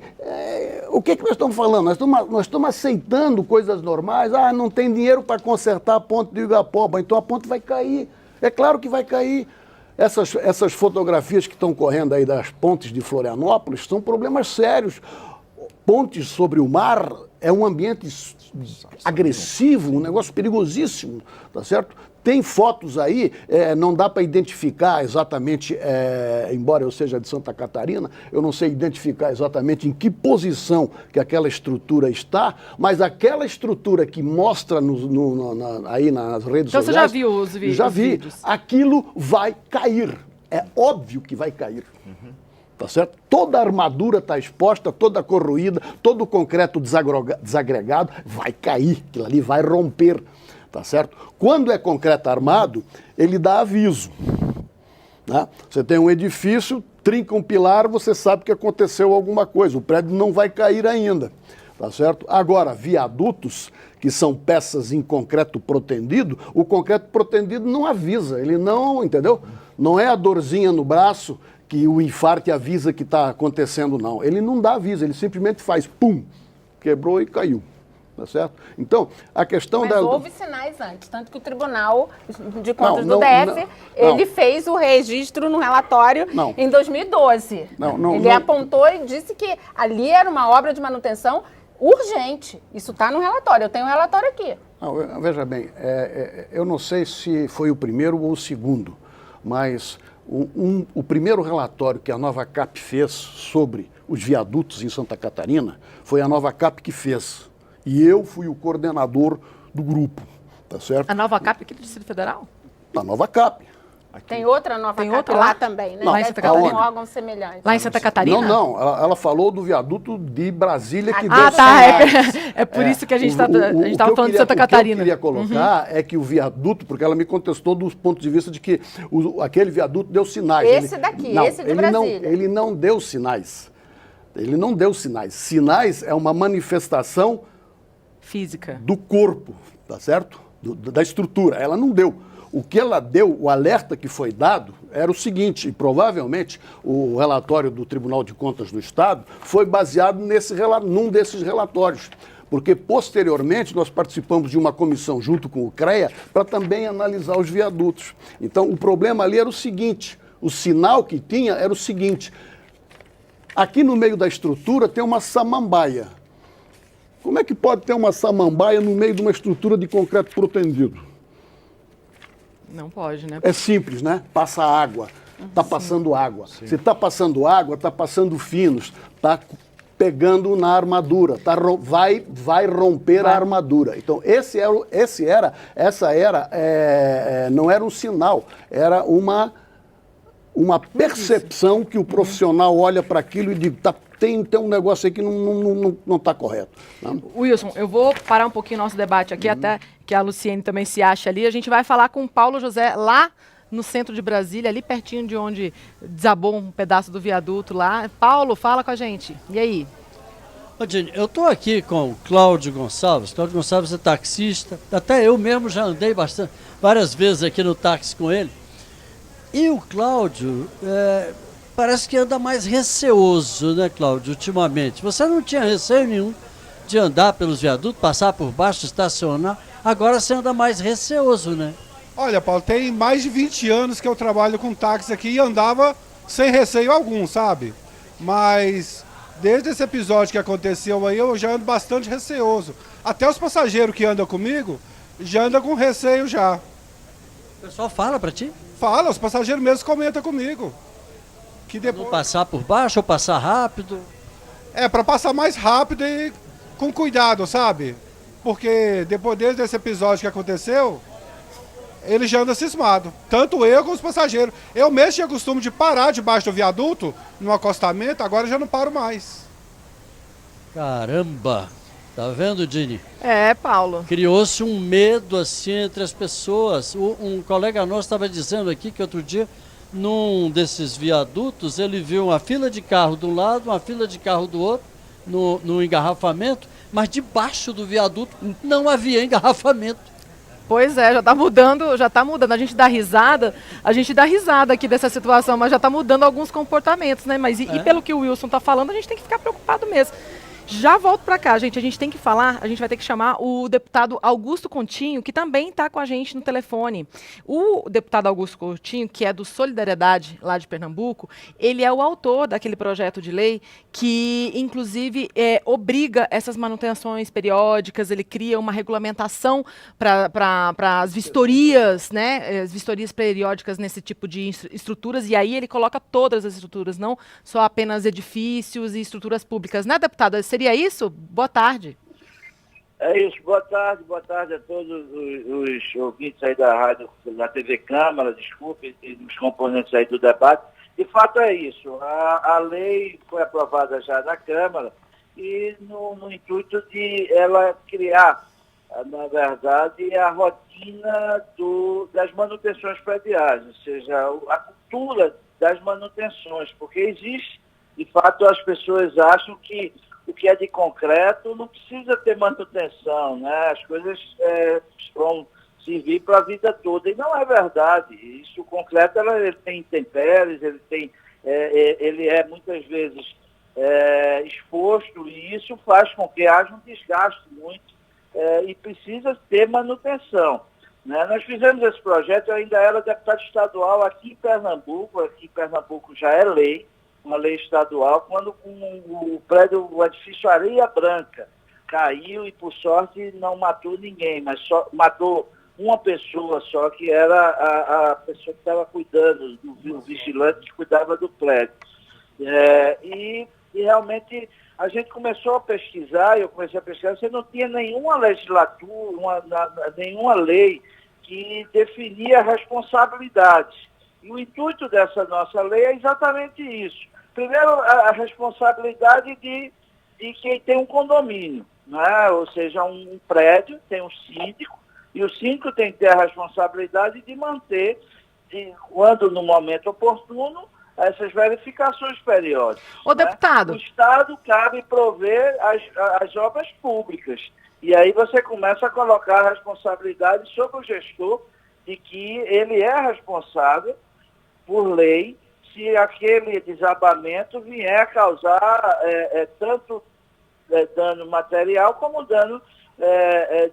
o que nós estamos falando? Nós estamos aceitando coisas normais. Ah, não tem dinheiro para consertar a ponte do Igapoba, então a ponte vai cair. É claro que vai cair. Essas fotografias que estão correndo aí das pontes de Florianópolis são problemas sérios. Pontes sobre o mar é um ambiente agressivo, um negócio perigosíssimo, tá certo? Tem fotos aí, não dá para identificar exatamente, embora eu seja de Santa Catarina, eu não sei identificar exatamente em que posição que aquela estrutura está, mas aquela estrutura que mostra aí nas redes sociais... Então você já viu os vídeos? Já vi. Aquilo vai cair. É óbvio que vai cair. Tá tá certo? Toda a armadura está exposta, toda corroída, todo o concreto desagregado, vai cair, aquilo ali vai romper, tá certo? Quando é concreto armado, ele dá aviso. Né? Você tem um edifício, trinca um pilar, você sabe que aconteceu alguma coisa, o prédio não vai cair ainda, tá certo? Agora, viadutos, que são peças em concreto protendido, o concreto protendido não avisa, ele não, entendeu? Não é a dorzinha no braço que o infarto avisa que está acontecendo, não. Ele não dá aviso, ele simplesmente faz pum, quebrou e caiu. Tá certo? Então, a questão Mas da... houve sinais antes, tanto que o Tribunal de Contas do DF, ele fez o registro no relatório em 2012. Ele apontou e disse que ali era uma obra de manutenção urgente. Isso está no relatório, eu tenho o relatório aqui. Não, veja bem, eu não sei se foi o primeiro ou o segundo, mas o primeiro relatório que a Nova Cap fez sobre os viadutos em Santa Catarina foi a Nova Cap que fez. E eu fui o coordenador do grupo, tá certo? A Nova Cap aqui do Distrito Federal? A Nova Cap. Aqui. Tem outra Nova Cap lá também, né? Lá em Santa Catarina? Um órgão semelhante. Lá em Santa Catarina? Não, ela falou do viaduto de Brasília que deu É por isso que a gente estava falando de Santa Catarina. O que eu queria colocar é que o viaduto, porque ela me contestou dos pontos de vista de que aquele viaduto deu sinais. Esse de Brasília. Ele não deu sinais. Ele não deu sinais. Sinais é uma manifestação física do corpo, tá certo? Da estrutura. Ela não deu. O que ela deu, o alerta que foi dado, era o seguinte, e provavelmente o relatório do Tribunal de Contas do Estado foi baseado num desses relatórios, porque posteriormente nós participamos de uma comissão junto com o CREA para também analisar os viadutos. Então o problema ali era o seguinte, o sinal que tinha era o seguinte, aqui no meio da estrutura tem uma samambaia. Como é que pode ter uma samambaia no meio de uma estrutura de concreto protendido? Não pode, né? É simples, né? Passa água, está passando água. Sim. Se está passando água, está passando finos, está pegando na armadura, vai romper a armadura. Então, não era um sinal, era uma percepção que o profissional olha para aquilo e diz, tem um negócio aí que não está correto. Né? Wilson, eu vou parar um pouquinho o nosso debate aqui, até que a Luciene também se acha ali. A gente vai falar com o Paulo José lá no centro de Brasília, ali pertinho de onde desabou um pedaço do viaduto lá. Paulo, fala com a gente. E aí? Ô, Dini, eu estou aqui com o Cláudio Gonçalves. Cláudio Gonçalves é taxista. Até eu mesmo já andei várias vezes aqui no táxi com ele. E o Cláudio parece que anda mais receoso, né, Cláudio, ultimamente. Você não tinha receio nenhum de andar pelos viadutos, passar por baixo, estacionar. Agora você anda mais receoso, né? Olha, Paulo, tem mais de 20 anos que eu trabalho com táxi aqui e andava sem receio algum, sabe? Mas desde esse episódio que aconteceu aí, eu já ando bastante receoso. Até os passageiros que andam comigo já andam com receio já. O pessoal fala pra ti? Fala, os passageiros mesmo comentam comigo. Que depois... Não passar por baixo ou passar rápido? É, pra passar mais rápido e com cuidado, sabe? Porque depois desse episódio que aconteceu, ele já anda cismado. Tanto eu como os passageiros. Eu mesmo tinha costume de parar debaixo do viaduto, no acostamento, agora já não paro mais. Caramba! Tá vendo, Dini? É, Paulo. Criou-se um medo assim entre as pessoas. Um colega nosso estava dizendo aqui que outro dia, num desses viadutos, ele viu uma fila de carro de um lado, uma fila de carro do outro, no engarrafamento, mas debaixo do viaduto não havia engarrafamento. Pois é, já tá mudando. A gente dá risada aqui dessa situação, mas já tá mudando alguns comportamentos, né? Mas e pelo que o Wilson tá falando, a gente tem que ficar preocupado mesmo. Já volto para cá, gente. A gente tem que falar, a gente vai ter que chamar o deputado Augusto Continho, que também está com a gente no telefone. O deputado Augusto Continho, que é do Solidariedade, lá de Pernambuco, ele é o autor daquele projeto de lei que, inclusive, obriga essas manutenções periódicas, ele cria uma regulamentação para as vistorias, né? As vistorias periódicas nesse tipo de estruturas, e aí ele coloca todas as estruturas, não só apenas edifícios e estruturas públicas. Né, deputado? Seria isso? Boa tarde. É isso, boa tarde a todos os ouvintes aí da rádio, da TV Câmara, desculpe, os componentes aí do debate. de fato é isso. A lei foi aprovada já na Câmara e no intuito de ela criar, na verdade, a rotina das manutenções prediais, ou seja, a cultura das manutenções, porque existe, de fato, as pessoas acham que o que é de concreto não precisa ter manutenção, né? As coisas vão servir para a vida toda, e não é verdade. Isso, o concreto, ele tem intempéries, ele é muitas vezes exposto, e isso faz com que haja um desgaste muito e precisa ter manutenção, né? Nós fizemos esse projeto, eu ainda era deputado estadual aqui em Pernambuco já é lei, uma lei estadual, quando o edifício Areia Branca caiu e, por sorte, não matou ninguém, mas só matou uma pessoa só, que era a pessoa que estava cuidando, o vigilante que cuidava do prédio. E realmente a gente começou a pesquisar, você não tinha nenhuma legislatura, nenhuma lei que definia responsabilidades. E o intuito dessa nossa lei é exatamente isso. Primeiro, a responsabilidade de quem tem um condomínio, né? Ou seja, um prédio tem um síndico, e o síndico tem que ter a responsabilidade de manter, quando no momento oportuno, essas verificações periódicas. Ô, deputado. O Estado cabe prover as obras públicas. E aí você começa a colocar a responsabilidade sobre o gestor de que ele é responsável, por lei, se aquele desabamento vier a causar tanto dano material como dano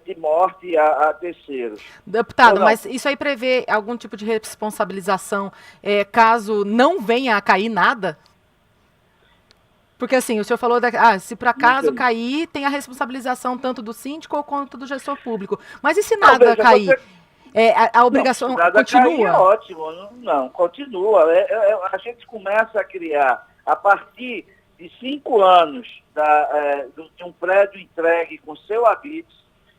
de morte a terceiros. Deputado, mas isso aí prevê algum tipo de responsabilização caso não venha a cair nada? Porque assim, o senhor falou, se por acaso cair, tem a responsabilização tanto do síndico quanto do gestor público. Mas e se nada cair? A obrigação continua? É ótimo, não, continua. A gente começa a criar, a partir de 5 anos de um prédio entregue com seu habite,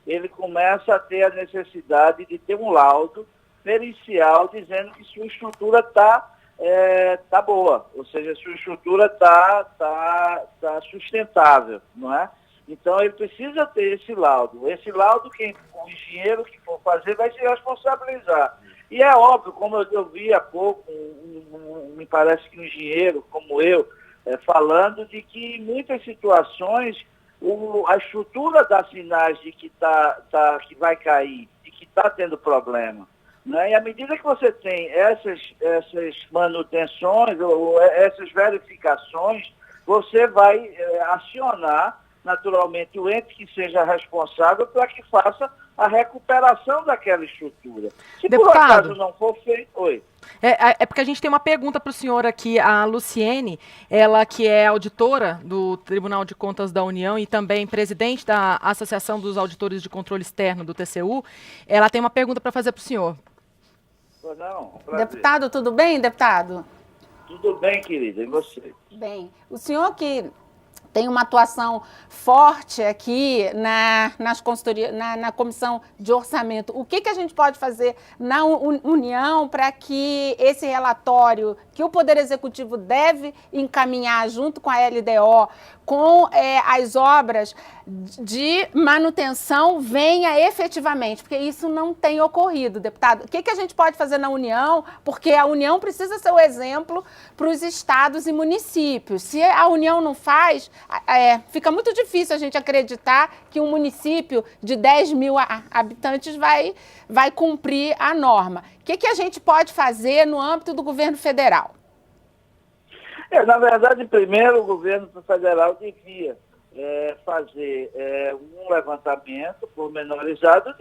ele começa a ter a necessidade de ter um laudo pericial dizendo que sua estrutura está boa, ou seja, sua estrutura está sustentável, não é? Então, ele precisa ter esse laudo. Esse laudo, o engenheiro que for fazer vai se responsabilizar. E é óbvio, como eu vi há pouco, me parece que um engenheiro como eu, falando de que em muitas situações a estrutura das sinais de que vai cair, de que está tendo problema, né? E à medida que você tem essas manutenções, ou essas verificações, você vai acionar naturalmente o ente que seja responsável para que faça a recuperação daquela estrutura. Se Deputado, por acaso não for feito... Oi. É porque a gente tem uma pergunta para o senhor aqui, a Luciene, ela que é auditora do Tribunal de Contas da União e também presidente da Associação dos Auditores de Controle Externo do TCU, ela tem uma pergunta para fazer para o senhor. Não, prazer. Deputado, tudo bem, deputado? Tudo bem, querida, e você? Bem, o senhor que tem uma atuação forte aqui nas consultorias, na Comissão de Orçamento. O que a gente pode fazer na União para que esse relatório que o Poder Executivo deve encaminhar junto com a LDO, com as obras de manutenção, venha efetivamente? Porque isso não tem ocorrido, deputado. O que a gente pode fazer na União? Porque a União precisa ser o exemplo para os estados e municípios. Se a União não faz, fica muito difícil a gente acreditar que um município de 10 mil habitantes vai cumprir a norma. O que a gente pode fazer no âmbito do governo federal? Na verdade, primeiro o governo federal devia fazer um levantamento pormenorizado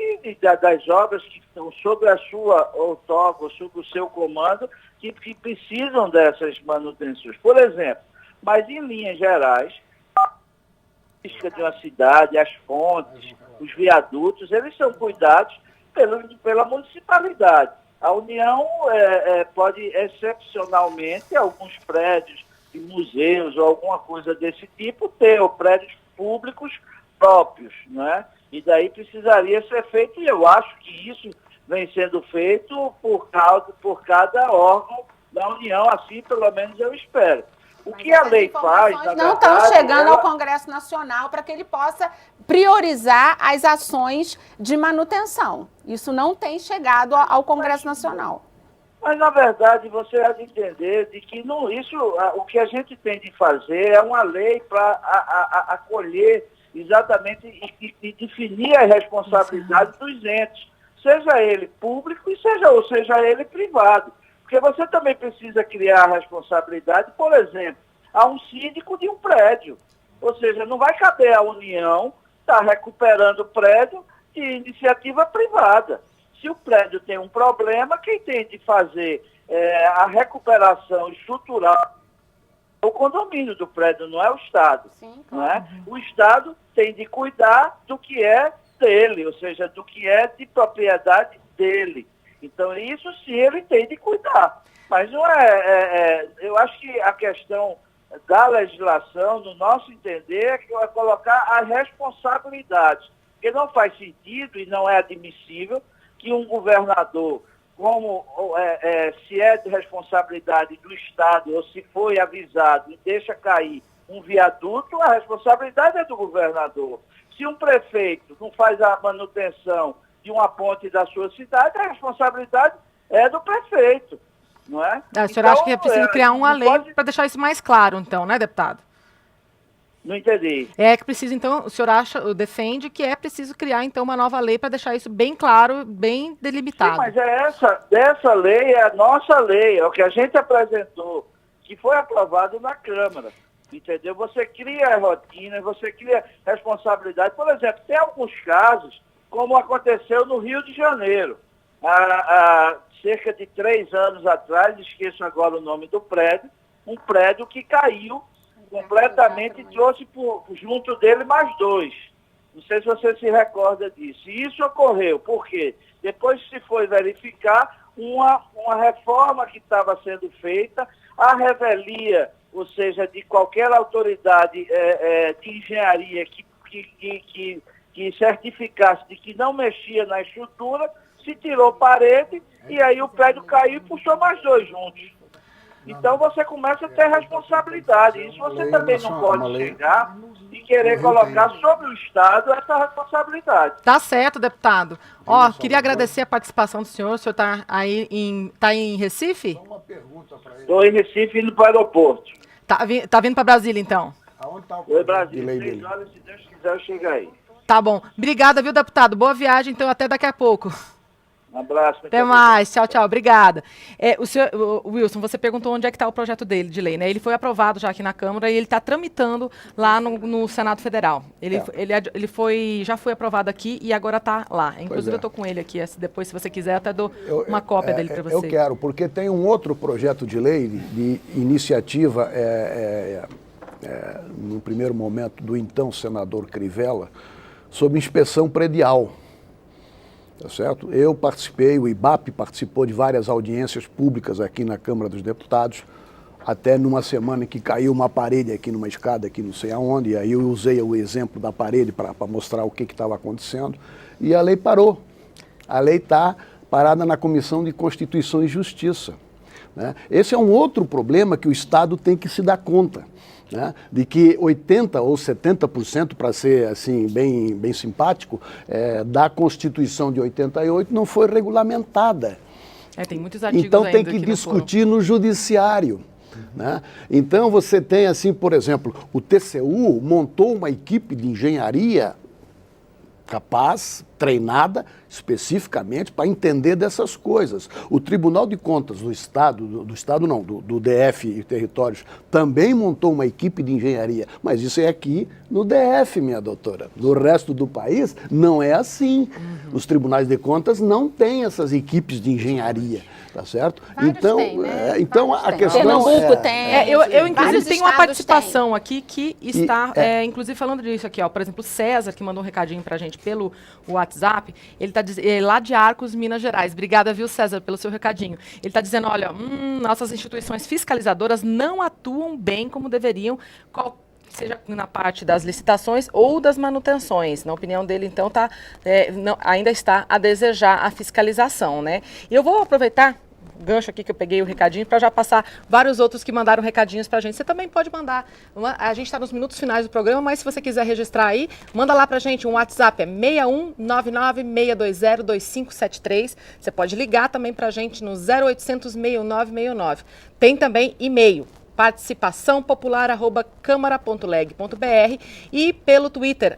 das obras que estão sob a sua outorga, sob o seu comando, que precisam dessas manutenções. Por exemplo, mas em linhas gerais, de uma cidade, as fontes, os viadutos, eles são cuidados pela municipalidade. A União pode, excepcionalmente, alguns prédios de museus ou alguma coisa desse tipo, ter prédios públicos próprios, né? E daí precisaria ser feito, e eu acho que isso vem sendo feito por cada órgão da União, assim pelo menos eu espero. O que a lei faz, na não estão verdade, chegando ela... ao Congresso Nacional para que ele possa priorizar as ações de manutenção. Isso não tem chegado ao Congresso Nacional. Mas, na verdade, você há de entender de que o que a gente tem de fazer é uma lei para acolher exatamente e definir a responsabilidade dos entes, seja ele público e seja ele privado. Porque você também precisa criar a responsabilidade, por exemplo, a um síndico de um prédio. Ou seja, não vai caber à União estar recuperando o prédio de iniciativa privada. Se o prédio tem um problema, quem tem de fazer a recuperação estrutural é o condomínio do prédio, não é o Estado. Sim, não é? O Estado tem de cuidar do que é dele, ou seja, do que é de propriedade dele. Então, isso sim ele tem de cuidar. Mas não eu acho que a questão da legislação, no nosso entender, é colocar a responsabilidade. Porque não faz sentido e não é admissível que um governador, como se é de responsabilidade do Estado ou se foi avisado e deixa cair um viaduto, a responsabilidade é do governador. Se um prefeito não faz a manutenção de uma ponte da sua cidade, a responsabilidade é do prefeito, não é? O senhor acha que é preciso criar uma lei para deixar isso mais claro, então, né, deputado? Não entendi. É que precisa, então, o senhor defende que é preciso criar, então, uma nova lei para deixar isso bem claro, bem delimitado. Sim, mas dessa lei é a nossa lei, é o que a gente apresentou, que foi aprovado na Câmara, entendeu? Você cria rotina, você cria responsabilidade. Por exemplo, tem alguns casos, como aconteceu no Rio de Janeiro, há cerca de 3 anos atrás, esqueço agora o nome do prédio, um prédio que caiu completamente, trouxe junto dele mais 2. Não sei se você se recorda disso. E isso ocorreu porque depois se foi verificar uma reforma que estava sendo feita, a revelia, ou seja, de qualquer autoridade de engenharia que certificasse de que não mexia na estrutura, se tirou parede e aí o prédio caiu e puxou mais 2 juntos. Então você começa a ter responsabilidade. Isso você também não pode chegar e querer colocar sobre o Estado essa responsabilidade. Tá certo, deputado. Queria agradecer a participação do senhor. O senhor está aí em Recife? Uma pergunta para ele. Estou em Recife indo para o aeroporto. Tá vindo para Brasília, então? Aonde está o Oi, Brasil. delay 6 dele? horas, se Deus quiser, eu chego aí. Tá bom. Obrigada, viu, deputado? Boa viagem, então, até daqui a pouco. Um abraço. Até mais. Tchau, tchau. Obrigada. Wilson, você perguntou onde é que está o projeto dele de lei, né? Ele foi aprovado já aqui na Câmara e ele está tramitando lá no Senado Federal. Já foi aprovado aqui e agora está lá. Inclusive, eu estou com ele aqui. Depois, se você quiser, até dou uma cópia dele para você. Eu quero, porque tem um outro projeto de lei de iniciativa, no primeiro momento, do então senador Crivella, sobre inspeção predial. Tá certo? Eu participei, o IBAP participou de várias audiências públicas aqui na Câmara dos Deputados, até numa semana que caiu uma parede aqui numa escada, aqui não sei aonde, e aí eu usei o exemplo da parede para mostrar o que estava acontecendo, e a lei parou. A lei está parada na Comissão de Constituição e Justiça, né? Esse é um outro problema que o Estado tem que se dar conta, né? De que 80% ou 70%, para ser assim bem simpático, da Constituição de 88 não foi regulamentada. Tem muitos artigos então tem ainda que discutir no judiciário, né? Então você tem assim, por exemplo, o TCU montou uma equipe de engenharia capaz, treinada especificamente para entender dessas coisas. O Tribunal de Contas do Estado, do DF e territórios, também montou uma equipe de engenharia, mas isso é aqui no DF, minha doutora. No resto do país não é assim. Os tribunais de contas não têm essas equipes de engenharia, tá certo? Vários Então, têm, né? então a questão Pernambuco tem. Eu inclusive, vários tenho uma estados participação aqui que está, inclusive, falando disso aqui, ó. Por exemplo, o César, que mandou um recadinho pra gente pelo WhatsApp, ele está lá de Arcos, Minas Gerais. Obrigada, viu, César, pelo seu recadinho. Ele está dizendo, olha, nossas instituições fiscalizadoras não atuam bem como deveriam, seja na parte das licitações ou das manutenções. Na opinião dele, então, ainda está a desejar a fiscalização, né? E eu vou aproveitar, gancho aqui que eu peguei o recadinho para já passar vários outros que mandaram recadinhos para a gente. Você também pode mandar. A gente está nos minutos finais do programa, mas se você quiser registrar aí, manda lá para a gente. Um WhatsApp é 6199-620-2573. Você pode ligar também para a gente no 0800 6969. Tem também e-mail, participaçãopopular@câmara.leg.br e pelo Twitter,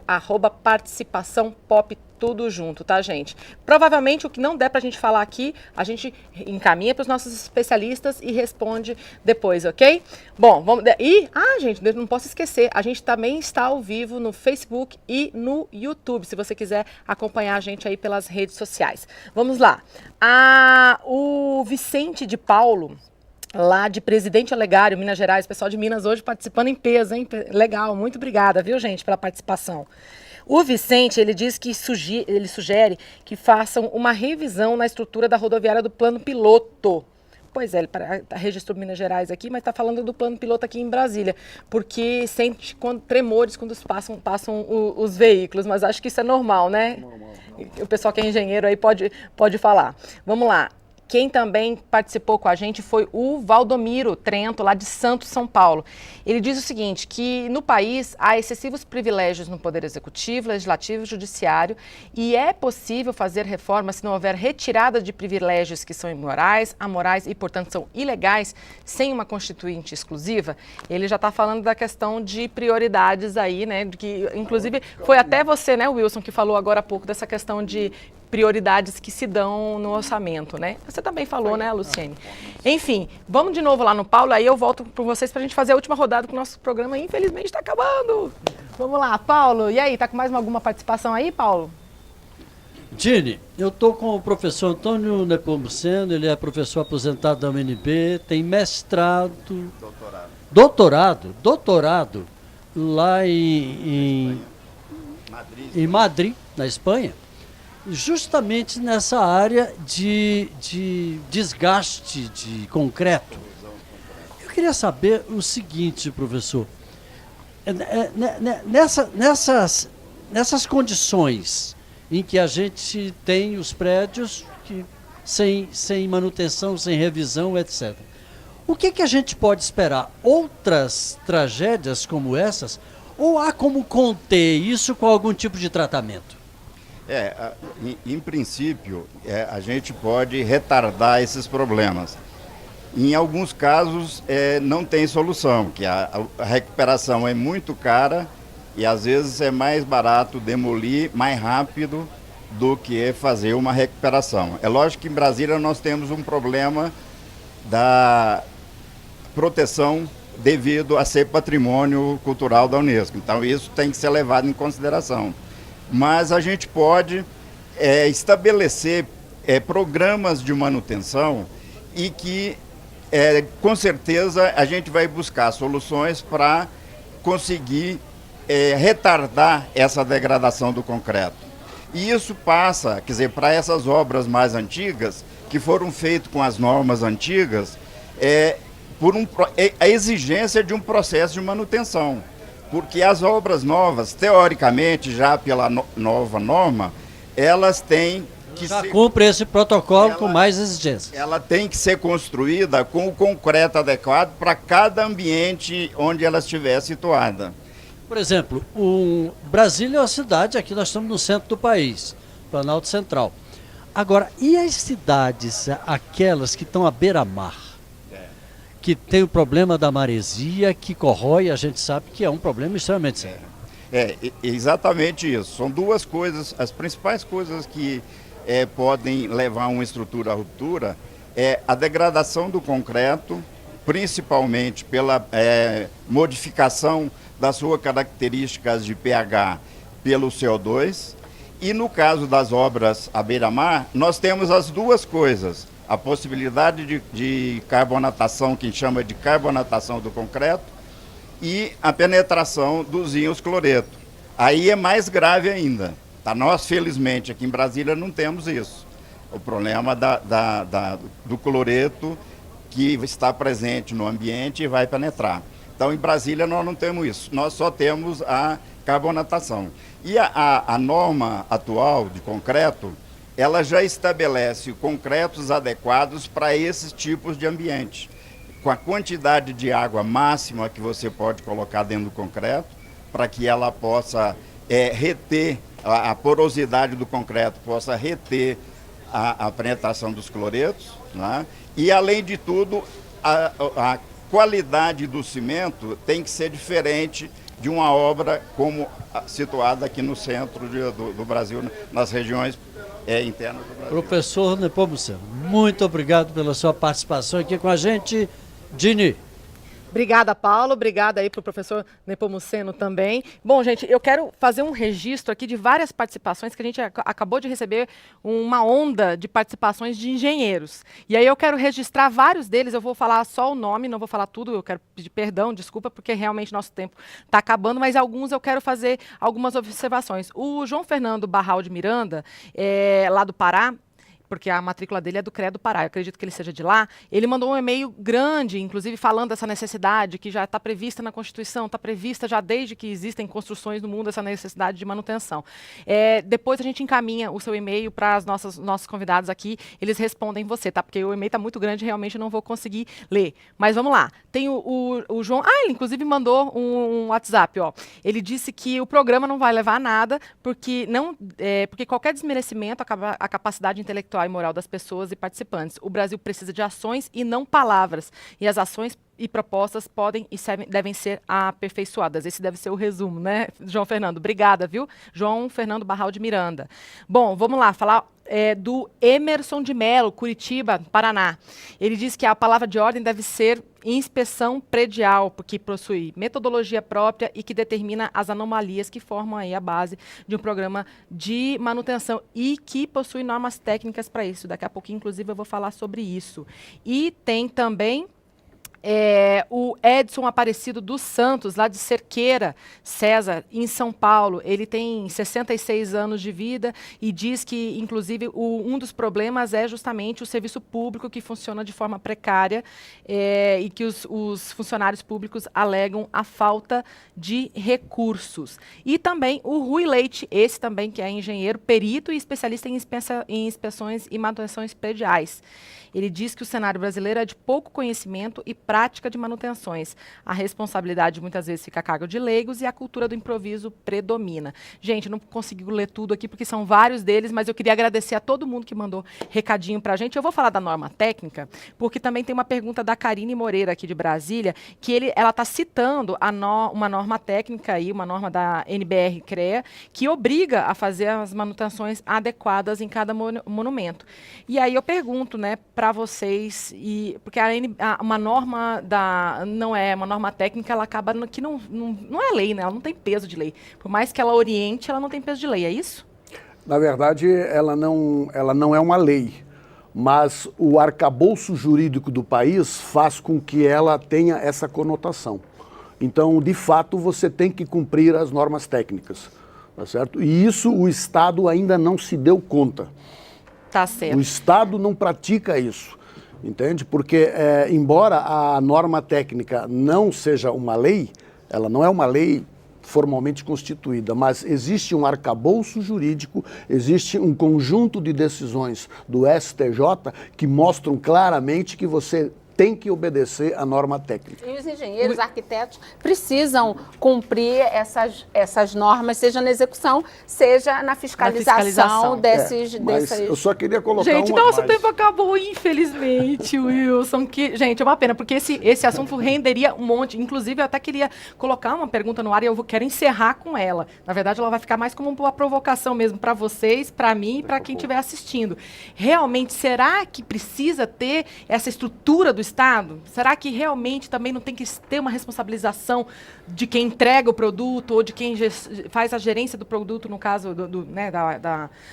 @participaçãopop, tudo junto, tá, gente? Provavelmente o que não der pra gente falar aqui, a gente encaminha para os nossos especialistas e responde depois, ok? Bom, vamos... gente, não posso esquecer, a gente também está ao vivo no Facebook e no YouTube, se você quiser acompanhar a gente aí pelas redes sociais. Vamos lá. O Vicente de Paulo, lá de Presidente Olegário, Minas Gerais, pessoal de Minas hoje participando em peso, hein? Legal, muito obrigada, viu, gente, pela participação. O Vicente, ele diz que ele sugere que façam uma revisão na estrutura da rodoviária do plano piloto. Pois é, ele registrou Minas Gerais aqui, mas está falando do plano piloto aqui em Brasília, porque sente tremores quando passam os veículos, mas acho que isso é normal, né? Normal. O pessoal que é engenheiro aí pode falar. Vamos lá. Quem também participou com a gente foi o Valdomiro Trento, lá de Santos, São Paulo. Ele diz o seguinte, que no país há excessivos privilégios no Poder Executivo, Legislativo e Judiciário e é possível fazer reformas se não houver retirada de privilégios que são imorais, amorais e, portanto, são ilegais, sem uma constituinte exclusiva. Ele já está falando da questão de prioridades aí, né, que inclusive foi até você, né, Wilson, que falou agora há pouco dessa questão de prioridades que se dão no orçamento, né? Você também falou, né, Luciene? Enfim, vamos de novo lá no Paulo, aí eu volto com vocês para a gente fazer a última rodada, que o nosso programa, infelizmente, está acabando. Vamos lá, Paulo, e aí, tá com mais alguma participação aí, Paulo? Dini, eu estou com o professor Antônio Nepomuceno, ele é professor aposentado da UNB, tem mestrado, doutorado lá em Madrid, na Espanha, justamente nessa área de desgaste de concreto. Eu queria saber o seguinte, professor, nessas condições em que a gente tem os prédios sem manutenção, sem revisão, etc. O que a gente pode esperar? Outras tragédias como essas? Ou há como conter isso com algum tipo de tratamento? Em princípio, a gente pode retardar esses problemas. Em alguns casos, não tem solução, que a recuperação é muito cara e às vezes é mais barato demolir mais rápido do que fazer uma recuperação. É lógico que em Brasília nós temos um problema da proteção devido a ser patrimônio cultural da Unesco. Então isso tem que ser levado em consideração. Mas a gente pode estabelecer programas de manutenção e que, com certeza, a gente vai buscar soluções para conseguir retardar essa degradação do concreto. E isso passa, quer dizer, para essas obras mais antigas, que foram feitas com as normas antigas, por a exigência de um processo de manutenção. Porque as obras novas, teoricamente, já pela nova norma, elas têm que já cumpre esse protocolo com mais exigências. Ela tem que ser construída com o concreto adequado para cada ambiente onde ela estiver situada. Por exemplo, Brasília é uma cidade, aqui nós estamos no centro do país, Planalto Central. Agora, e as cidades, aquelas que estão à beira-mar? Que tem o problema da maresia, que corrói, a gente sabe que é um problema extremamente sério. Exatamente isso. São duas coisas, as principais coisas que podem levar a uma estrutura à ruptura é a degradação do concreto, principalmente pela modificação das suas características de pH pelo CO2, e no caso das obras à beira-mar, nós temos as duas coisas. A possibilidade de carbonatação, que a gente chama de carbonatação do concreto, e a penetração dos íons cloreto. Aí é mais grave ainda. Nós, felizmente, aqui em Brasília não temos isso. O problema do cloreto que está presente no ambiente e vai penetrar. Então, em Brasília, nós não temos isso. Nós só temos a carbonatação. E a norma atual de concreto, ela já estabelece concretos adequados para esses tipos de ambiente, com a quantidade de água máxima que você pode colocar dentro do concreto, para que ela possa reter, a porosidade do concreto possa reter a penetração dos cloretos, né? E, além de tudo, a qualidade do cimento tem que ser diferente de uma obra como situada aqui no centro do Brasil, nas regiões internas do Brasil. Professor Nepomuceno, muito obrigado pela sua participação aqui com a gente. Dini. Obrigada, Paulo. Obrigada aí para o professor Nepomuceno também. Bom, gente, eu quero fazer um registro aqui de várias participações que a gente acabou de receber uma onda de participações de engenheiros. E aí eu quero registrar vários deles, eu vou falar só o nome, não vou falar tudo, eu quero pedir perdão, desculpa, porque realmente nosso tempo está acabando, mas alguns eu quero fazer algumas observações. O João Fernando Barral de Miranda, lá do Pará, porque a matrícula dele é do CREA do Pará, eu acredito que ele seja de lá, ele mandou um e-mail grande, inclusive falando dessa necessidade que já está prevista na Constituição, está prevista já desde que existem construções no mundo essa necessidade de manutenção. Depois a gente encaminha o seu e-mail para os nossos convidados aqui, eles respondem você, tá? Porque o e-mail está muito grande, realmente não vou conseguir ler. Mas vamos lá, tem o João, ele inclusive mandou um WhatsApp, ó. Ele disse que o programa não vai levar a nada, porque qualquer desmerecimento à capacidade intelectual e moral das pessoas e participantes. O Brasil precisa de ações e não palavras. E as ações e propostas podem e devem ser aperfeiçoadas. Esse deve ser o resumo, né, João Fernando? Obrigada, viu? João Fernando Barral de Miranda. Bom, vamos lá, falar do Emerson de Mello, Curitiba, Paraná. Ele diz que a palavra de ordem deve ser inspeção predial, porque possui metodologia própria e que determina as anomalias que formam aí a base de um programa de manutenção e que possui normas técnicas para isso. Daqui a pouquinho, inclusive, eu vou falar sobre isso. E tem também o Edson Aparecido dos Santos, lá de Cerqueira, César, em São Paulo. Ele tem 66 anos de vida e diz que, inclusive, um dos problemas é justamente o serviço público que funciona de forma precária e que os funcionários públicos alegam a falta de recursos. E também o Rui Leite, esse também que é engenheiro, perito e especialista em inspeções e manutenções prediais. Ele diz que o cenário brasileiro é de pouco conhecimento e prática de manutenções. A responsabilidade muitas vezes fica a cargo de leigos e a cultura do improviso predomina. Gente, não consigo ler tudo aqui porque são vários deles, mas eu queria agradecer a todo mundo que mandou recadinho para a gente. Eu vou falar da norma técnica, porque também tem uma pergunta da Karine Moreira aqui de Brasília, que ela está citando uma norma técnica, aí, uma norma da NBR-CREA, que obriga a fazer as manutenções adequadas em cada monumento. E aí eu pergunto, né, para vocês, porque uma norma não é uma norma técnica, ela acaba que não é lei, né? Ela não tem peso de lei. Por mais que ela oriente, ela não tem peso de lei, é isso? Na verdade, ela não é uma lei, mas o arcabouço jurídico do país faz com que ela tenha essa conotação. Então, de fato, você tem que cumprir as normas técnicas, tá certo? E isso o Estado ainda não se deu conta. Tá certo. O Estado não pratica isso, entende? Porque, embora a norma técnica não seja uma lei, ela não é uma lei formalmente constituída, mas existe um arcabouço jurídico, existe um conjunto de decisões do STJ que mostram claramente que você tem que obedecer à norma técnica. E os engenheiros, arquitetos, precisam cumprir essas normas, seja na execução, seja na fiscalização desses... Mas eu só queria colocar gente, nosso tempo acabou, infelizmente, Wilson. Gente, é uma pena, porque esse assunto renderia um monte. Inclusive, eu até queria colocar uma pergunta no ar e eu quero encerrar com ela. Na verdade, ela vai ficar mais como uma provocação mesmo para vocês, para mim e para quem estiver assistindo. Realmente, será que precisa ter essa estrutura do Estado? Será que realmente também não tem que ter uma responsabilização de quem entrega o produto ou de quem faz a gerência do produto, no caso né,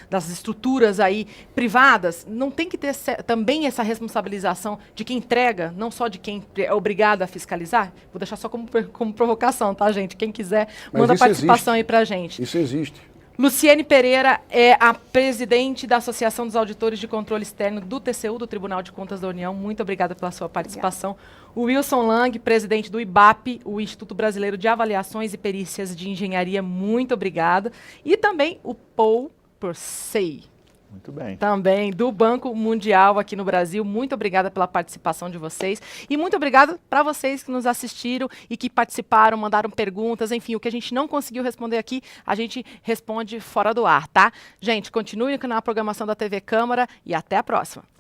das estruturas aí privadas? Não tem que ter também essa responsabilização de quem entrega, não só de quem é obrigado a fiscalizar? Vou deixar só como provocação, tá, gente? Quem quiser, manda participação aí pra gente. Isso existe. Luciene Pereira é a presidente da Associação dos Auditores de Controle Externo do TCU, do Tribunal de Contas da União. Muito obrigada pela sua participação. Obrigada. O Wilson Lang, presidente do IBAP, o Instituto Brasileiro de Avaliações e Perícias de Engenharia. Muito obrigada. E também o Paul Persey. Muito bem. Também do Banco Mundial aqui no Brasil. Muito obrigada pela participação de vocês. E muito obrigado para vocês que nos assistiram e que participaram, mandaram perguntas. Enfim, o que a gente não conseguiu responder aqui, a gente responde fora do ar, tá? Gente, continue na programação da TV Câmara e até a próxima.